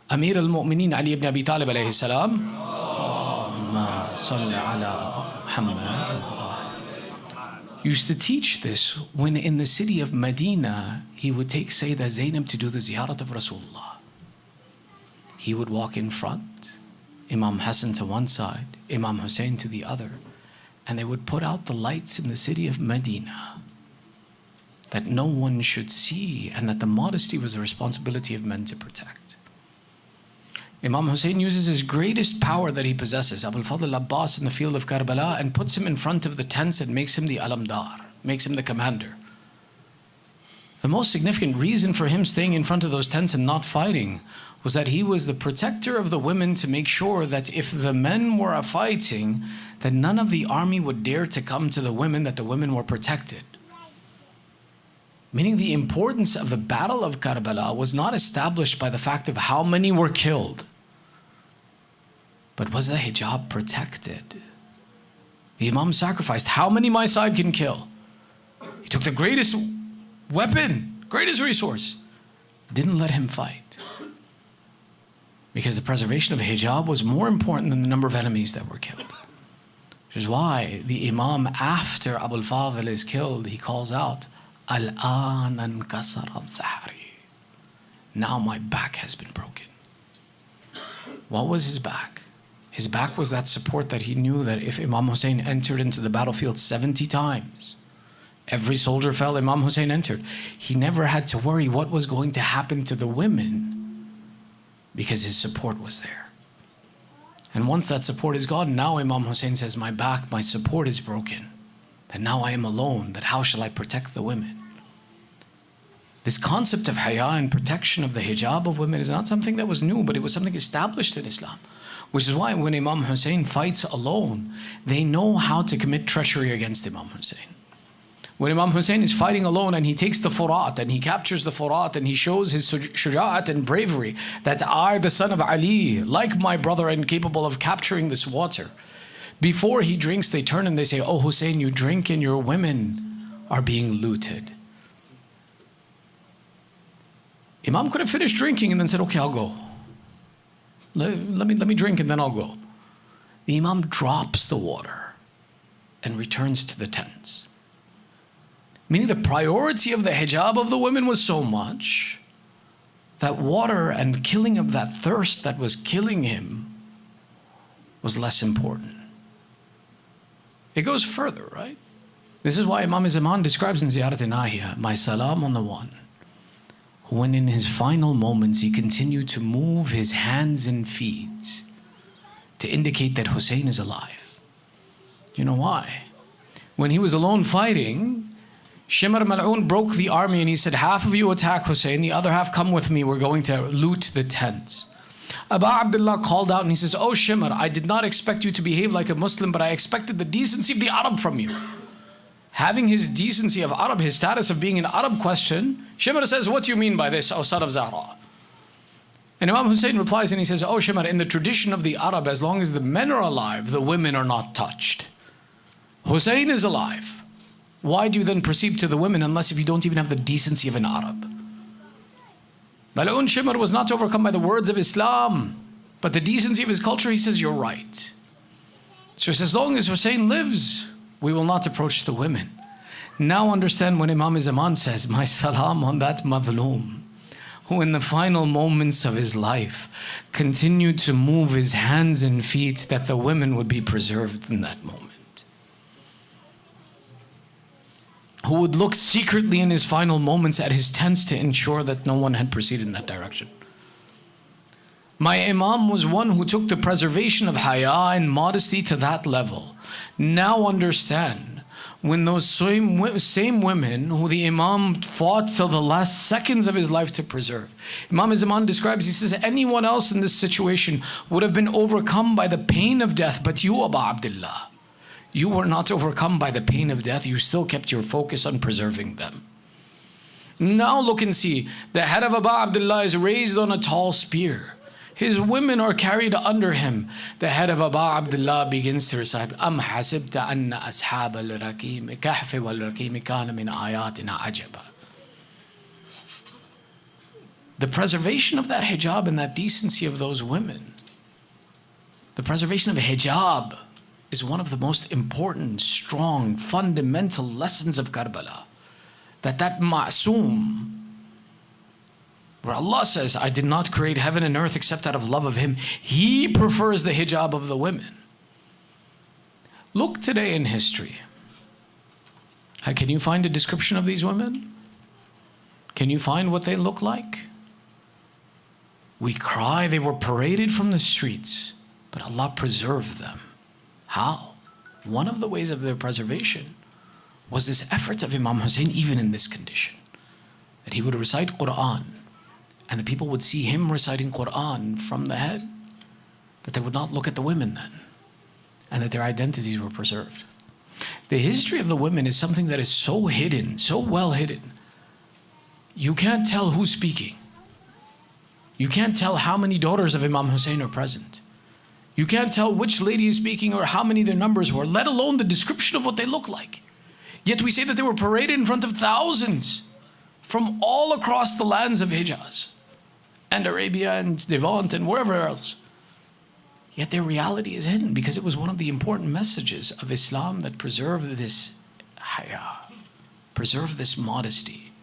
Speaker 1: Amir al-Mu'mineen Ali ibn Abi Talib alayhi salam, Allahumma salli ala Muhammad, used to teach this when in the city of Medina, he would take Sayyidah Zainab to do the ziyarat of Rasulullah. He would walk in front, Imam Hassan to one side, Imam Hussain to the other, and they would put out the lights in the city of Medina that no one should see and that the modesty was the responsibility of men to protect. Imam Hussain uses his greatest power that he possesses, Abul Fadl Abbas, in the field of Karbala, and puts him in front of the tents and makes him the alamdar, makes him the commander. The most significant reason for him staying in front of those tents and not fighting was that he was the protector of the women to make sure that if the men were fighting, that none of the army would dare to come to the women, that the women were protected. Meaning the importance of the battle of Karbala was not established by the fact of how many were killed, but was the hijab protected? The Imam sacrificed how many my side can kill. He took the greatest weapon, greatest resource, didn't let him fight. Because the preservation of hijab was more important than the number of enemies that were killed. Which is why the Imam, after Abul Fadl is killed, he calls out, Al-an ankasar al-dhahri. Now my back has been broken. What was his back? His back was that support that he knew that if Imam Hussain entered into the battlefield 70 times, every soldier fell, Imam Hussain entered. He never had to worry what was going to happen to the women because his support was there. And once that support is gone, now Imam Hussain says, my back, my support is broken. That now I am alone, that how shall I protect the women? This concept of haya and protection of the hijab of women is not something that was new, but it was something established in Islam. Which is why when Imam Hussain fights alone, they know how to commit treachery against Imam Hussain. When Imam Hussain is fighting alone and he takes the Furat and he captures the Furat and he shows his shuja'at and bravery, that I, the son of Ali, like my brother and capable of capturing this water. Before he drinks, they turn and they say, oh Hussain, you drink and your women are being looted. Imam could have finished drinking and then said, okay, I'll go. Let me drink and then I'll go. The Imam drops the water and returns to the tents. Meaning the priority of the hijab of the women was so much that water and killing of that thirst that was killing him was less important. It goes further, right? This is why Imam Zaman describes in Ziyarat al-Nahiya, my salam on the one who, when in his final moments he continued to move his hands and feet to indicate that Hussain is alive. You know why? When he was alone fighting, Shimr Mal'un broke the army and he said, half of you attack Hussain, the other half come with me, we're going to loot the tents. Aba Abdullah called out and he says, "Oh Shimr, I did not expect you to behave like a Muslim, but I expected the decency of the Arab from you." Having his decency of Arab, his status of being an Arab question, Shimr says, "What do you mean by this, O son of Zahra?" And Imam Hussain replies and he says, "Oh Shimr, in the tradition of the Arab, as long as the men are alive, the women are not touched. Hussain is alive. Why do you then proceed to the women unless if you don't even have the decency of an Arab?" Mal'un Shimr was not overcome by the words of Islam, but the decency of his culture. He says, "You're right." So he says, as long as Hussain lives, we will not approach the women. Now understand when Imam Zaman says, "My salam on that madhloom, who in the final moments of his life continued to move his hands and feet that the women would be preserved in that moment. Who would look secretly in his final moments at his tents to ensure that no one had proceeded in that direction. My Imam was one who took the preservation of haya and modesty to that level. Now understand, when those same women who the Imam fought till the last seconds of his life to preserve. Imam Zaman describes, he says, anyone else in this situation would have been overcome by the pain of death, but you, Abu Abdullah, you were not overcome by the pain of death. You still kept your focus on preserving them. Now look and see, the head of Abu Abdullah is raised on a tall spear. His women are carried under him. The head of Abu Abdullah begins to recite, "Am hasibta anna ashab al-Kahf wal-Rakim kana min ayatina ajaba." The preservation of that hijab and that decency of those women, the preservation of hijab, is one of the most important, strong, fundamental lessons of Karbala. That ma'soom, where Allah says, "I did not create heaven and earth except out of love of Him." He prefers the hijab of the women. Look today in history. Can you find a description of these women? Can you find what they look like? We cry they were paraded from the streets, but Allah preserved them. How? One of the ways of their preservation was this effort of Imam Hussain, even in this condition, that he would recite Quran, and the people would see him reciting Quran from the head, that they would not look at the women then, and that their identities were preserved. The history of the women is something that is so hidden, so well hidden. You can't tell who's speaking. You can't tell how many daughters of Imam Hussain are present. You can't tell which lady is speaking or how many their numbers were, let alone the description of what they look like. Yet we say that they were paraded in front of thousands from all across the lands of Hijaz and Arabia and Levant and wherever else. Yet their reality is hidden because it was one of the important messages of Islam that preserve this haya, preserve this modesty,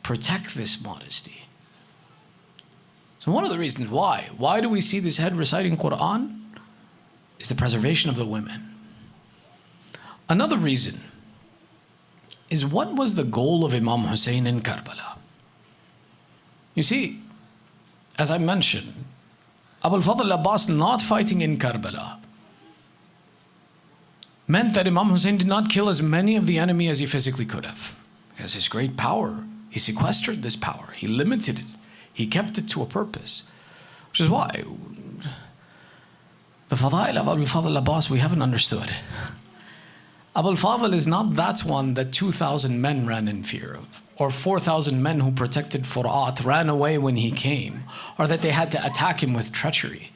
Speaker 1: protect this modesty. So one of the reasons why do we see this head reciting Quran? Is the preservation of the women. Another reason is, what was the goal of Imam Hussain in Karbala? You see, as I mentioned, Abu al-Fadl Abbas not fighting in Karbala meant that Imam Hussain did not kill as many of the enemy as he physically could have. Because his great power, he sequestered this power, he limited it, he kept it to a purpose. Which is why the Fadail of Abu al-Fadl Abbas we haven't understood. Abu al-Fadl is not that one that 2,000 men ran in fear of, or 4,000 men who protected Furat ran away when he came, or that they had to attack him with treachery.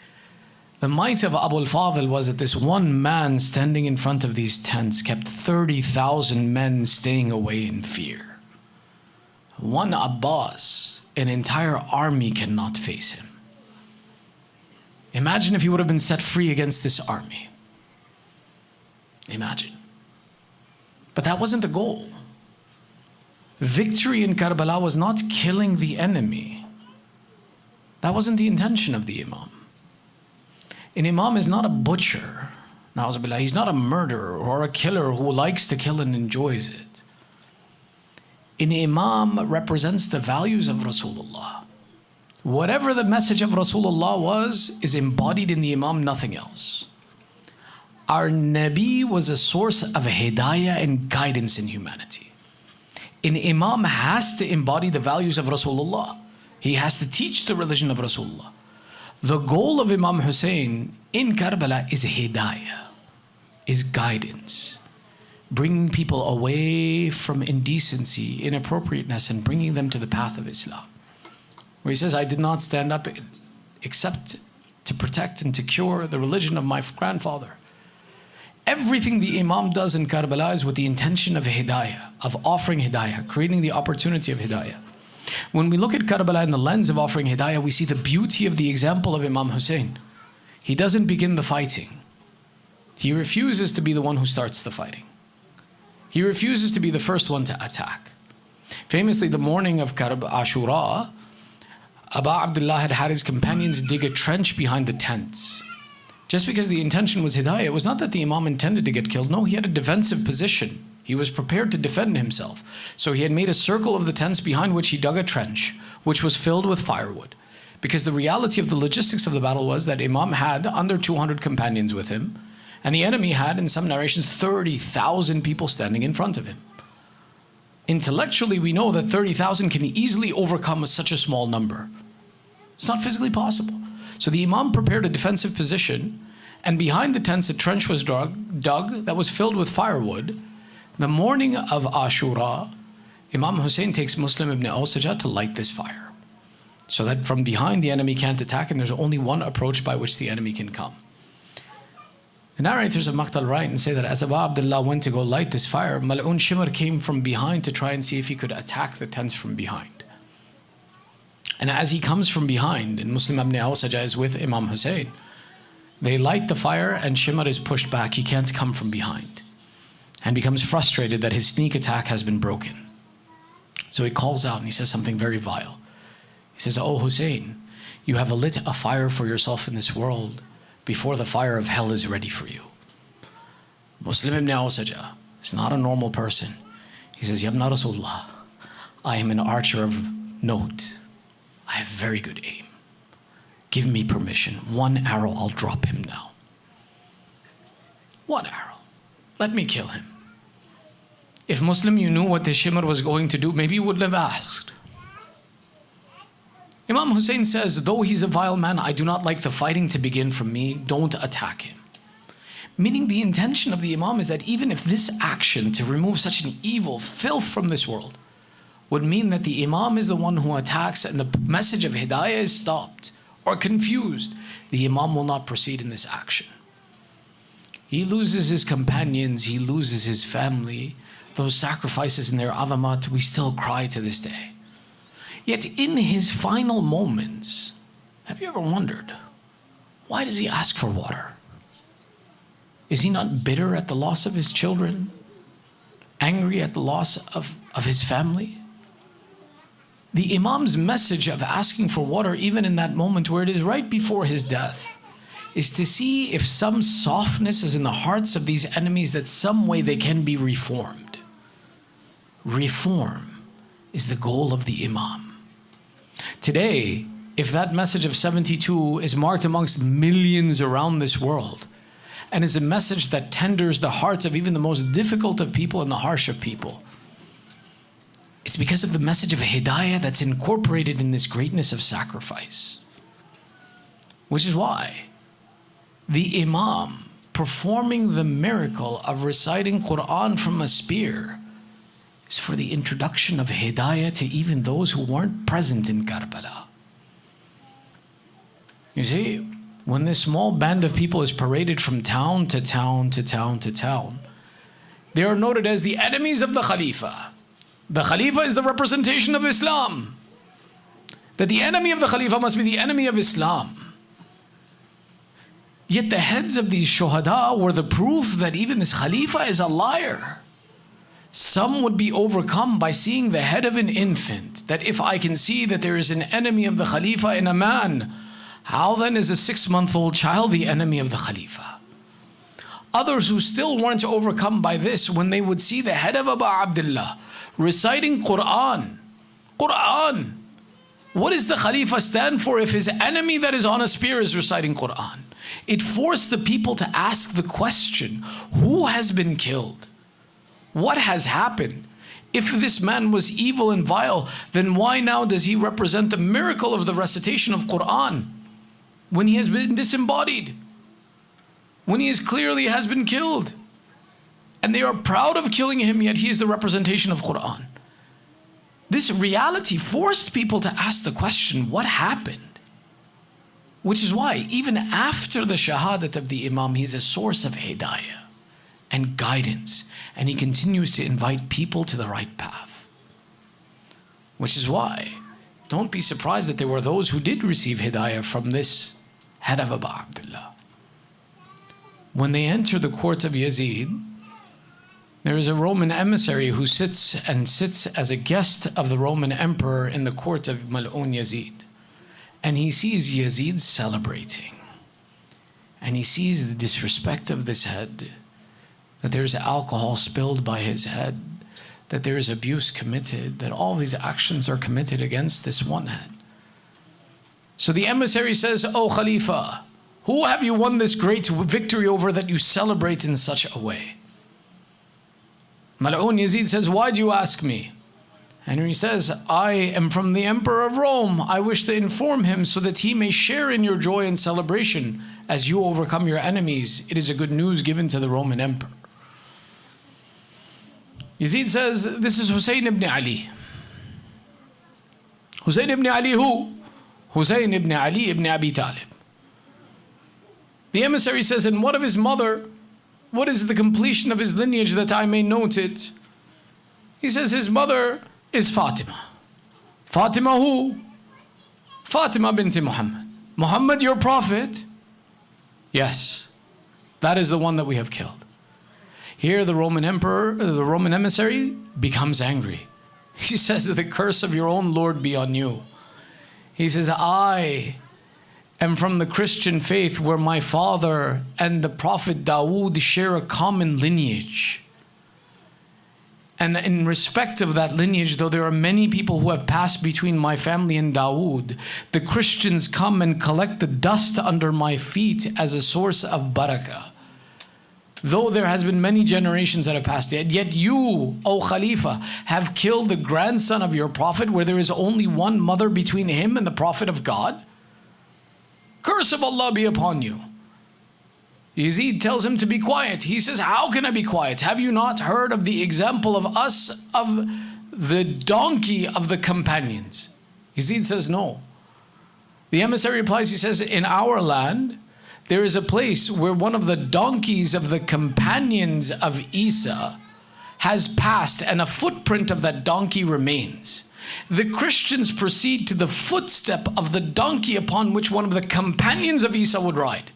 Speaker 1: The might of Abu al-Fadl was that this one man standing in front of these tents kept 30,000 men staying away in fear. One Abbas, an entire army cannot face him. Imagine if he would have been set free against this army. Imagine. But that wasn't the goal. Victory in Karbala was not killing the enemy. That wasn't the intention of the Imam. An Imam is not a butcher. Na'uzubillah, he's not a murderer or a killer who likes to kill and enjoys it. An Imam represents the values of Rasulullah. Whatever the message of Rasulullah was, is embodied in the Imam, nothing else. Our Nabi was a source of hidayah and guidance in humanity. An Imam has to embody the values of Rasulullah. He has to teach the religion of Rasulullah.
Speaker 4: The goal of Imam Hussain in Karbala is hidayah, is guidance, bringing people away from indecency, inappropriateness, and bringing them to the path of Islam. Where he says, I did not stand up except to protect and to cure the religion of my grandfather. Everything the Imam does in Karbala is with the intention of hidayah, of offering hidayah, creating the opportunity of hidayah. When we look at Karbala in the lens of offering hidayah, we see the beauty of the example of Imam Hussain. He doesn't begin the fighting. He refuses to be the one who starts the fighting. He refuses to be the first one to attack. Famously, the morning of Ashura, Abu Abdullah had his companions dig a trench behind the tents. Just because the intention was hidayah, it was not that the Imam intended to get killed. No, he had a defensive position. He was prepared to defend himself. So he had made a circle of the tents behind which he dug a trench, which was filled with firewood. Because the reality of the logistics of the battle was that Imam had under 200 companions with him, and the enemy had, in some narrations, 30,000 people standing in front of him. Intellectually, we know that 30,000 can easily overcome such a small number. It's not physically possible. So the Imam prepared a defensive position, and behind the tents a trench was dug that was filled with firewood. The morning of Ashura, Imam Hussain takes Muslim ibn Awsajah to light this fire, so that from behind the enemy can't attack, and there's only one approach by which the enemy can come. The narrators of Maqtal write and say that as Abu Abdullah went to go light this fire, Mal'un Shimr came from behind to try and see if he could attack the tents from behind. And as he comes from behind, and Muslim ibn Awsajah is with Imam Hussain, they light the fire and Shimr is pushed back. He can't come from behind, and becomes frustrated that his sneak attack has been broken. So he calls out and he says something very vile. He says, "Oh Hussain, you have lit a fire for yourself in this world before the fire of hell is ready for you." Muslim ibn Awsajah is not a normal person. He says, "Ya ibn Rasulullah, I am an archer of note. I have very good aim. Give me permission. One arrow, I'll drop him now. One arrow. Let me kill him." If Muslim, you knew what the Shimr was going to do, maybe you wouldn't have asked. Imam Hussain says, though he's a vile man, I do not like the fighting to begin from me. Don't attack him. Meaning the intention of the Imam is that even if this action to remove such an evil filth from this world would mean that the Imam is the one who attacks and the message of hidayah is stopped or confused, the Imam will not proceed in this action. He loses his companions, he loses his family. Those sacrifices in their adamat, we still cry to this day. Yet in his final moments, have you ever wondered, why does he ask for water? Is he not bitter at the loss of his children? Angry at the loss of his family? The Imam's message of asking for water, even in that moment where it is right before his death, is to see if some softness is in the hearts of these enemies, that some way they can be reformed. Reform is the goal of the Imam. Today, if that message of 72 is marked amongst millions around this world, and is a message that tenders the hearts of even the most difficult of people and the harsh of people, it's because of the message of hidayah that's incorporated in this greatness of sacrifice. Which is why the Imam performing the miracle of reciting Quran from a spear is for the introduction of hidayah to even those who weren't present in Karbala. You see, when this small band of people is paraded from town to town to town to town, they are noted as the enemies of the Khalifa. The Khalifa is the representation of Islam. That the enemy of the Khalifa must be the enemy of Islam. Yet the heads of these shuhada were the proof that even this Khalifa is a liar. Some would be overcome by seeing the head of an infant, that if I can see that there is an enemy of the Khalifa in a man, how then is a 6-month-old child the enemy of the Khalifa? Others who still weren't overcome by this, when they would see the head of Abu Abdullah reciting Quran. Quran. What does the Khalifa stand for if his enemy that is on a spear is reciting Quran? It forced the people to ask the question, who has been killed? What has happened? If this man was evil and vile, then why now does he represent the miracle of the recitation of Quran? when he has been disembodied, when he is clearly has been killed. And they are proud of killing him, yet he is the representation of Quran. This reality forced people to ask the question, what happened? Which is why, even after the shahadat of the Imam, he is a source of hidayah and guidance. And he continues to invite people to the right path. Which is why, don't be surprised that there were those who did receive hidayah from this head of Abu Abdullah. When they enter the court of Yazid, there is a Roman emissary who sits as a guest of the Roman emperor in the court of Mal'un Yazid. And he sees Yazid celebrating. And he sees the disrespect of this head, that there is alcohol spilled by his head, that there is abuse committed, that all these actions are committed against this one head. So the emissary says, "O Khalifa, who have you won this great victory over that you celebrate in such a way?" Mal'un Yazid says, "Why do you ask me?" And he says, "I am from the Emperor of Rome. I wish to inform him so that he may share in your joy and celebration as you overcome your enemies. It is a good news given to the Roman Emperor." Yazid says, "This is Hussain ibn Ali." Hussain ibn Ali who? Hussain ibn Ali ibn Abi Talib. The emissary says, "And what of his mother? What is the completion of his lineage that I may note it?" He says, "His mother is Fatima." Fatima who? Fatima binti Muhammad. Muhammad, your prophet? Yes, that is the one that we have killed. Here the Roman emperor, the Roman emissary becomes angry. He says, "The curse of your own Lord be on you." He says, "I am from the Christian faith where my father and the Prophet Dawood share a common lineage. And in respect of that lineage, though there are many people who have passed between my family and Dawood, the Christians come and collect the dust under my feet as a source of barakah. Though there has been many generations that have passed, yet you, O Khalifa, have killed the grandson of your prophet where there is only one mother between him and the prophet of God. Curse of Allah be upon you." Yazid tells him to be quiet. He says, "How can I be quiet? Have you not heard of the example of us, of the donkey of the companions?" Yazid says, "No." The emissary replies, he says, "In our land, there is a place where one of the donkeys of the companions of Isa has passed and a footprint of that donkey remains. The Christians proceed to the footstep of the donkey upon which one of the companions of Isa would ride.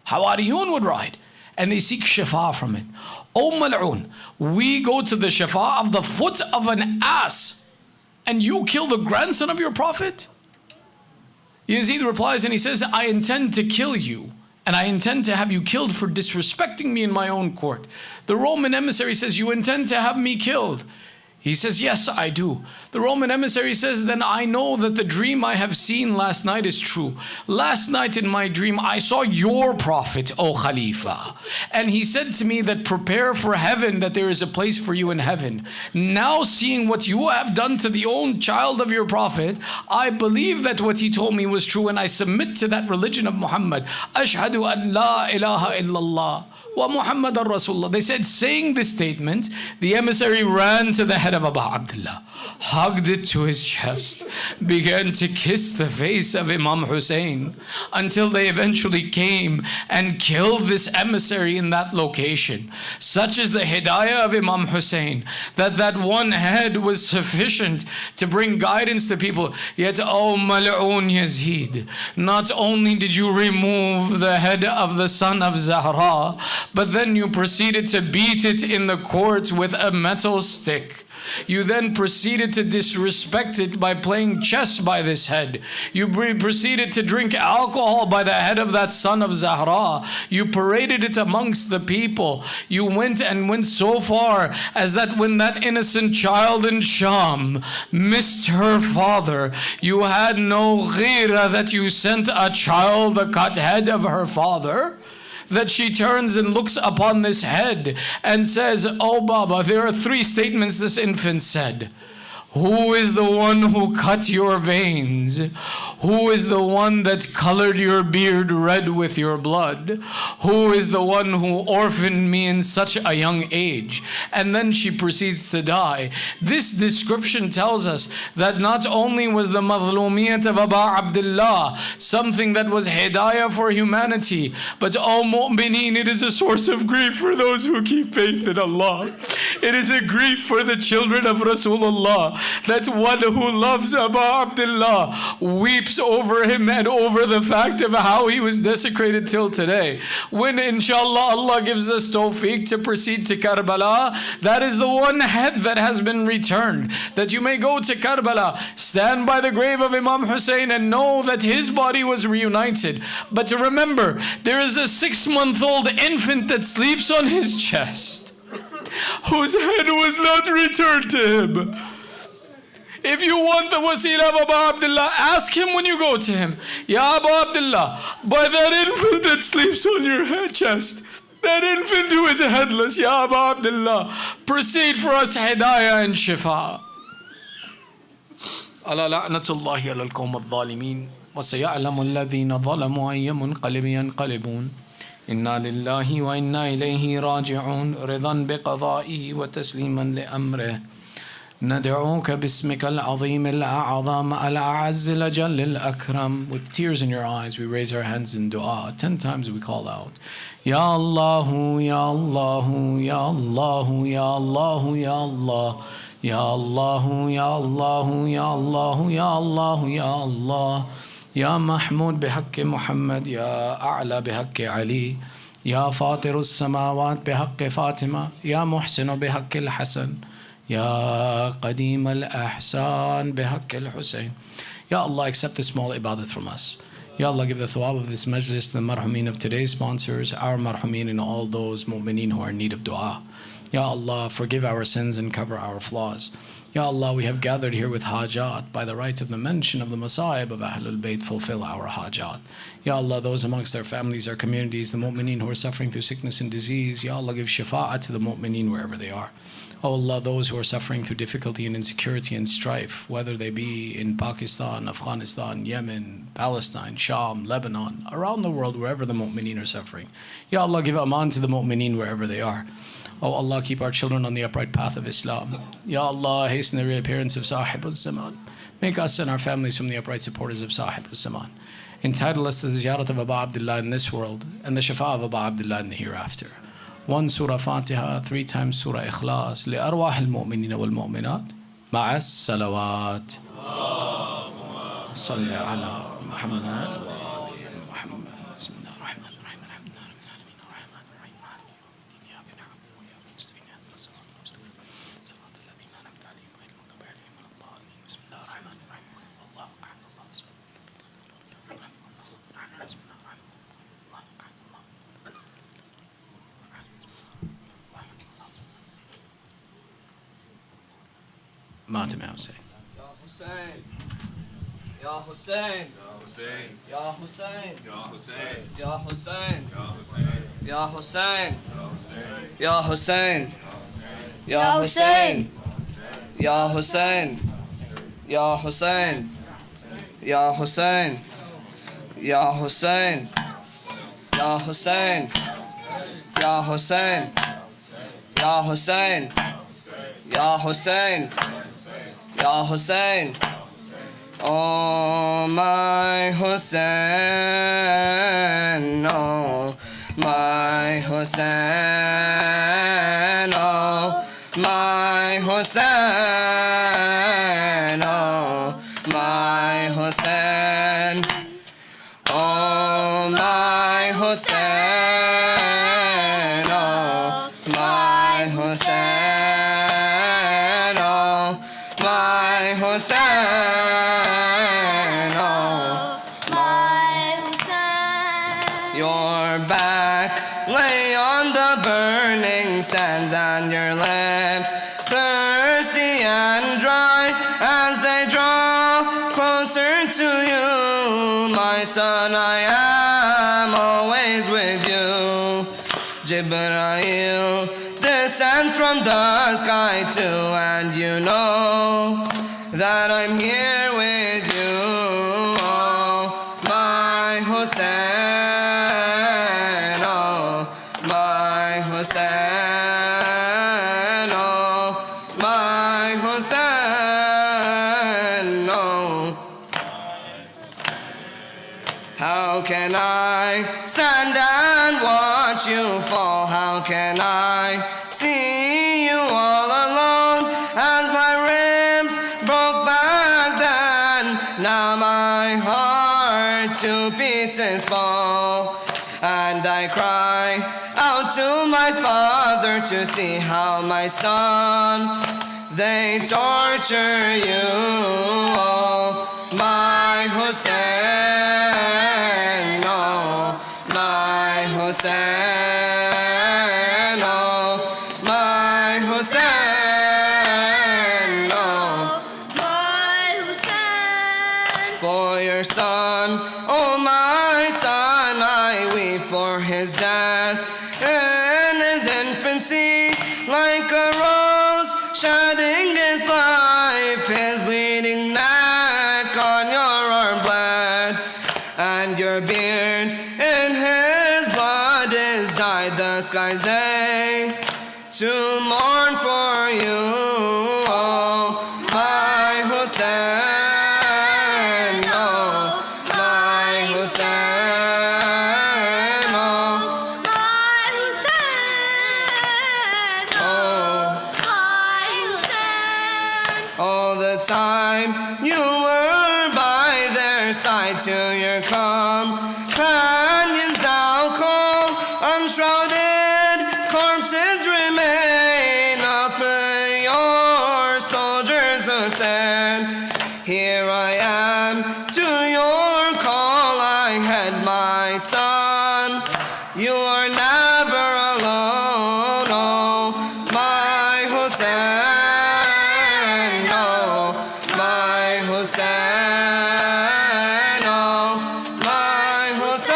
Speaker 4: Hawariyun would ride. And they seek shifa from it. O Mal'un, we go to the shifa of the foot of an ass, and you kill the grandson of your prophet?" Yazid replies and he says, "I intend to kill you, and I intend to have you killed for disrespecting me in my own court." The Roman emissary says, "You intend to have me killed?" He says, "Yes, I do." The Roman emissary says, "Then I know that the dream I have seen last night is true. Last night in my dream, I saw your prophet, O Khalifa. And he said to me that prepare for heaven, that there is a place for you in heaven. Now seeing what you have done to the own child of your prophet, I believe that what he told me was true, and I submit to that religion of Muhammad. Ashhadu an la ilaha illallah wa Muhammadan Rasulullah." They said, saying this statement, the emissary ran to the head of Abu Abdullah, hugged it to his chest, began to kiss the face of Imam Hussain until they eventually came and killed this emissary in that location. Such is the hidayah of Imam Hussain, that that one head was sufficient to bring guidance to people. Yet, O Mal'un Yazid, not only did you remove the head of the son of Zahra, but then you proceeded to beat it in the court with a metal stick. You then proceeded to disrespect it by playing chess by this head. You proceeded to drink alcohol by the head of that son of Zahra. You paraded it amongst the people. You went so far as that when that innocent child in Sham missed her father, you had no ghira that you sent a child the cut head of her father, that she turns and looks upon this head and says, "Oh Baba," there are three statements this infant said. "Who is the one who cut your veins? Who is the one that colored your beard red with your blood? Who is the one who orphaned me in such a young age? And then she proceeds to die. This description tells us that not only was the madhlumiyat of Aba Abdullah something that was hidayah for humanity, but O mu'mineen, it is a source of grief for those who keep faith in Allah. It is a grief for the children of Rasulullah that one who loves Aba Abdullah weeps over him and over the fact of how he was desecrated till today. When inshallah Allah gives us tawfiq to proceed to Karbala, that is the one head that has been returned, that you may go to Karbala, stand by the grave of Imam Hussain and know that his body was reunited. But remember, there is a 6-month-old infant that sleeps on his chest, whose head was not returned to him. If you want the wasila of Abu Abdullah, ask him when you go to him, Ya Abu Abdullah, by that infant that sleeps on your chest, that infant who is headless, Ya Abu Abdullah, proceed for us hidayah and shifa. Ala la'natullahi ala al-qawm al-zalimin, wa saya'lamu alladhina zalamu ayya munqalib yanqalibun. Inna lillahi wa inna ilayhi raji'un, ridan biqada'ihi wa tasliman li amrih. ندعوك باسمك العظيم الأعظم الأعز الأجل الأكرم. With tears in your eyes, we raise our hands in dua. 10 times we call out, Ya Allah, Ya Allah, Ya Allah, Ya Allah, Ya Allah, Ya Allah, Ya Allah, Ya Allah, Ya Allah, Ya Allah, Ya Mahmud بحق محمد, Ya أعلى بحق علي, Ya فاطر السماوات بحق فاطمة, Ya محسن بحق الحسن, Ya Qadim al-Ahsan bihaqq al-Hussain. Ya Allah, accept this small ibadat from us. Ya Allah, give the thawab of this majlis to the marhumin of today's sponsors, our marhumin and all those mu'mineen who are in need of dua. Ya Allah, forgive our sins and cover our flaws. Ya Allah, we have gathered here with hajat. By the right of the mention of the Masa'ib of Ahlul Bayt, fulfill our hajat. Ya Allah, those amongst their families, our communities, the mu'mineen who are suffering through sickness and disease, Ya Allah, give shafa'at to the mu'mineen wherever they are. Oh Allah, those who are suffering through difficulty and insecurity and strife, whether they be in Pakistan, Afghanistan, Yemen, Palestine, Sham, Lebanon, around the world, wherever the mu'mineen are suffering. Ya Allah, give aman to the mu'mineen wherever they are. Oh Allah, keep our children on the upright path of Islam. Ya Allah, hasten the reappearance of Sahib al-Zaman. Make us and our families from the upright supporters of Sahib al-Zaman. Entitle us to the ziyarat of Abu Abdullah in this world and the shafa of Abu Abdullah in the hereafter. 1 Surah Fatiha, 3 times Surah Ikhlas, لأرواح المؤمنين والمؤمنات مع الصلوات. صل على محمد وآل محمد. بسم الله الرحمن الرحيم. الحمد لله رب العالمين الرحمن الرحيم مالك يوم الدين إياك نعبد وإياك نستعين اهدنا الصراط المستقيم صراط الذين أنعمت عليهم غير المغضوب عليهم ولا الضالين. بسم الله الرحمن الرحيم. الله أحد الله الصمد. بسم الله الرحمن الرحيم. Matem Hussein.
Speaker 3: Ya Hussain, Ya Hussain, Ya Hussain, Ya Hussain, Ya Hussain, Ya Hussain, Ya Hussain, Ya Hussain, Ya Hussain, Ya Hussain, Ya Hussain, Ya Hussain, Ya Hussain, Ya Hussain, Ya Hussain, Ya Hussain, oh my Hussain, oh my Hussain, oh my Hussain, oh my Hussain, oh my Hussain, oh my Hussain. Hussain, oh my Hussain. Your back lay on the burning sands and your lips thirsty and dry as they draw closer to you. My son, I am always with you. Jibreel descends from the sky too, and you know that I'm here with you. How can I stand and watch you fall? How can I see you all alone as my ribs broke back then? Now my heart to pieces fall, and I cry out to my father to see how my son they torture you. Oh, my Hussain, oh, my Hussain, oh, my Hussain, oh,
Speaker 5: my Hussain.
Speaker 3: for your son, oh my son, I weep for his death in his infancy, like a rose shedding his life, his bleeding neck on your arm bled, and your beard in his blood is dyed the sky's day to mourn for you. Oh, my Hussain, oh, my Hussain, oh,
Speaker 5: My Hussain,
Speaker 3: oh.
Speaker 5: my Hussain.
Speaker 3: All the time you were by their side till your companions now call, unshrouded corpses remain of your soldiers who said, here I am to your call, I had my son, you are never alone. Oh, my Hussain, oh, my Hussain, oh, my Hussain.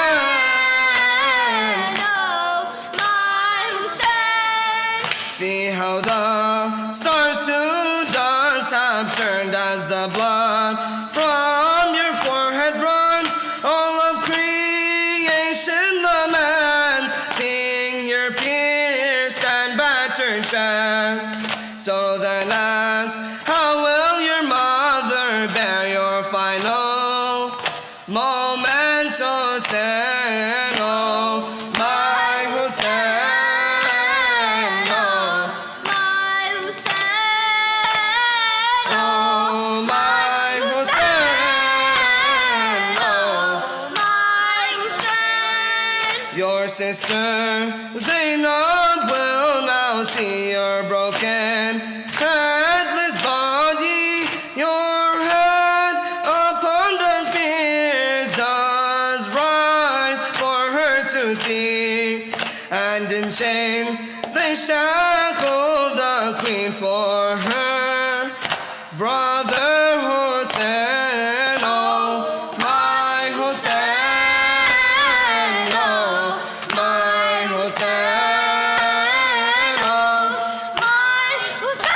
Speaker 5: Oh, my Hussain.
Speaker 3: See how the stars to dust have turned as the blood from your forehead runs. All of creation laments, seeing your pierced and battered chest. So then ask, how will your mother bear your final moments? Hussain, oh, my Hussain, oh,
Speaker 5: My Hussain,
Speaker 3: oh, my Hussain, oh.
Speaker 5: my Hussain.
Speaker 3: Your sister Zainab will now see your broken, headless body. Your head upon the spears does rise for her to see, and in chains they shackle the queen for her brother Hussain. Oh, my Hussain, oh, my Hussain, oh,
Speaker 5: My Hussain,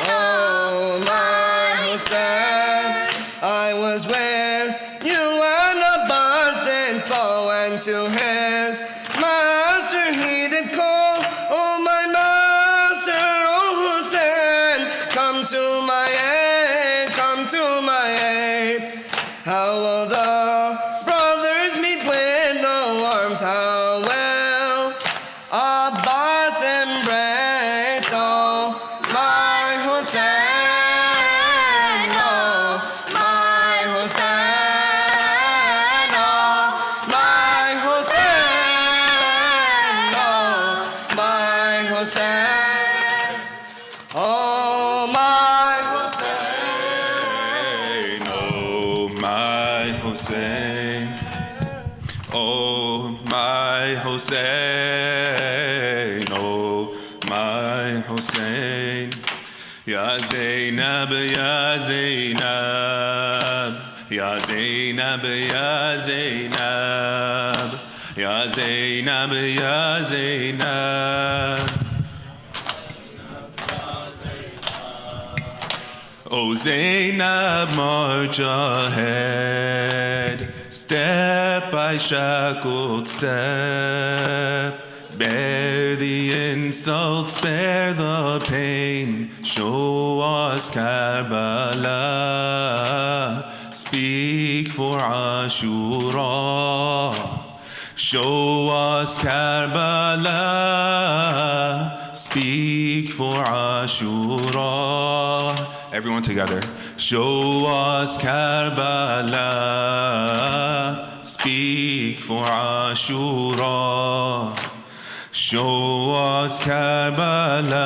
Speaker 3: oh, my Hussain. I was with you when Abbas did fall, and to his master he did call. Oh, my master, oh Hussain, come to my aid, come to my aid. How will the brothers meet with no arms? How will Abbas embrace? Oh, my Hussain, oh, my Hussain, oh, my Hussain, oh, my Hussain, oh, my Hussain.
Speaker 2: Oh, my Hussein. Oh, my Hussein. Oh, my Hussein. Ya Zainab, Ya Zainab. Ya Zainab, Ya Zainab. Ya Zainab, Ya Zainab. Oh Zainab, march ahead, step by shackled step. Bear the insults, bear the pain, show us Karbala. speak for Ashura. Show us Karbala, speak for Ashura. Everyone together. Show us Karbala, speak for Ashura. Show us Karbala,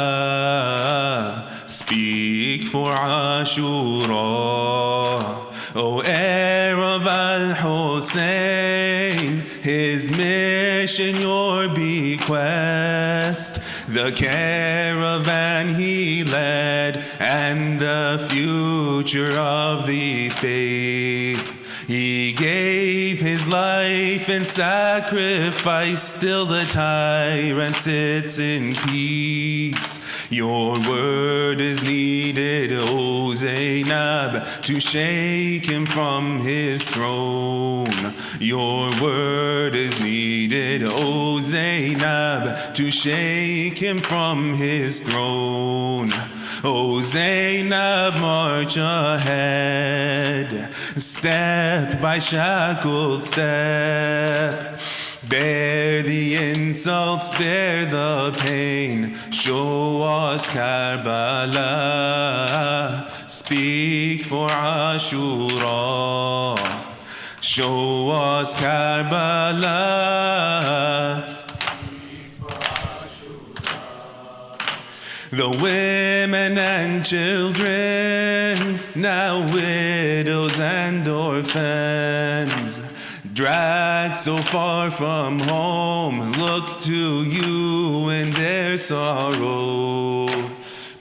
Speaker 2: speak for Ashura. O heir of al-Hussain, his mission your bequest, the caravan he led, and the future of the faith. He gave his life in sacrifice, still the tyrant sits in peace. Your word is needed, O Zainab, to shake him from his throne. Your word is needed, O Zainab, to shake him from his throne. O Zainab, march ahead, step by shackled step. Bear the insults, bear the pain. Show us Karbala, speak for Ashura. Show us Karbala. The women and children, now widows and orphans, dragged so far from home, look to you in their sorrow.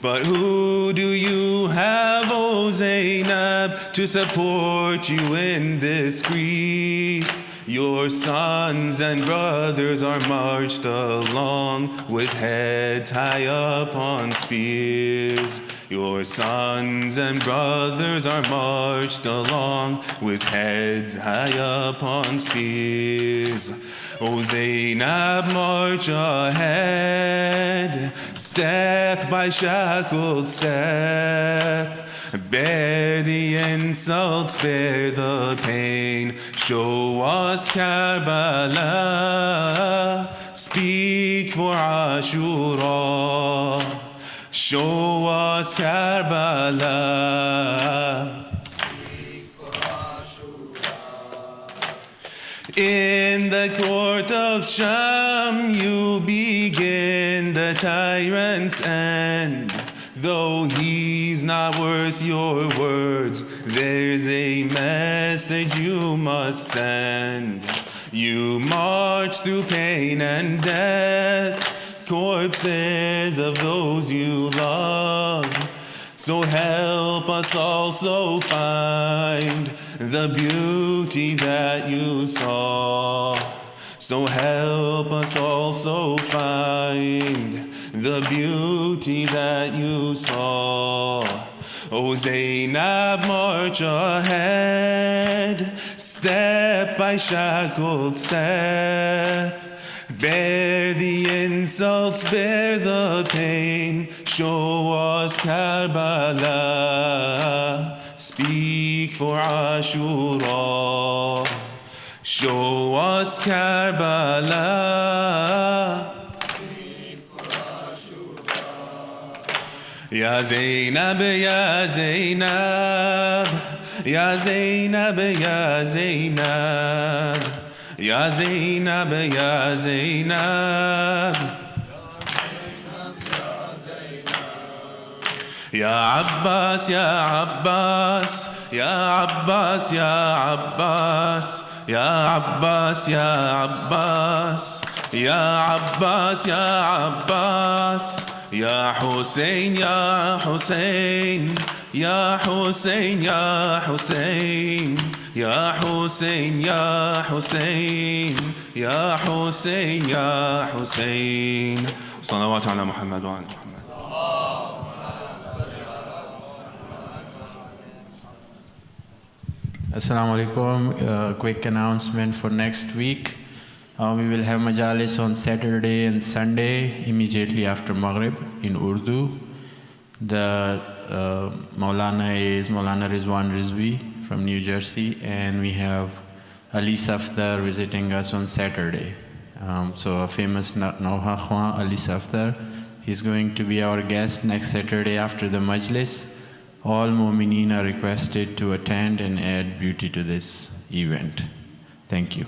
Speaker 2: But who do you have, O Zainab, to support you in this grief? Your sons and brothers are marched along with heads high up on spears. Your sons and brothers are marched along with heads high up on spears. O Zainab, march ahead, step by shackled step. Bear the insults, bear the pain. Show us Karbala, speak for Ashura. Show us Karbala. In the court of Sham, you begin the tyrant's end. Though he's not worth your words, there's a message you must send. You march through pain and death, corpses of those you love. So help us also find the beauty that you saw. So help us also find the beauty that you saw. O Zainab, march ahead, step by shackled step. Bear the insults, bear the pain. Show us Karbala, speak for Ashura. Show us Karbala. Ya Zainab, Ya Zainab, Ya Zainab, Ya Zainab, Ya Zainab, Ya Zainab, Ya Abbas, Ya Abbas, Ya Abbas, Ya Abbas, Ya Abbas, Ya Abbas, Ya Abbas, Ya Abbas, Ya Hussain, Ya Hussain, Ya Hussain, Ya Hussain, Ya Hussain, Ya Hussain, Ya Hussain, Ya Hussain. Salawat ala Muhammad wa ala Muhammad.
Speaker 6: Assalamu alaikum. Quick announcement for next week. We will have Majlis on Saturday and Sunday immediately after Maghrib in Urdu. The Maulana is Maulana Rizwan Rizvi from New Jersey, and we have Ali Safdar visiting us on Saturday. So a famous Nauha Khwan, Ali Safdar, he's going to be our guest next Saturday after the Majlis. All Mu'mineen are requested to attend and add beauty to this event. Thank you.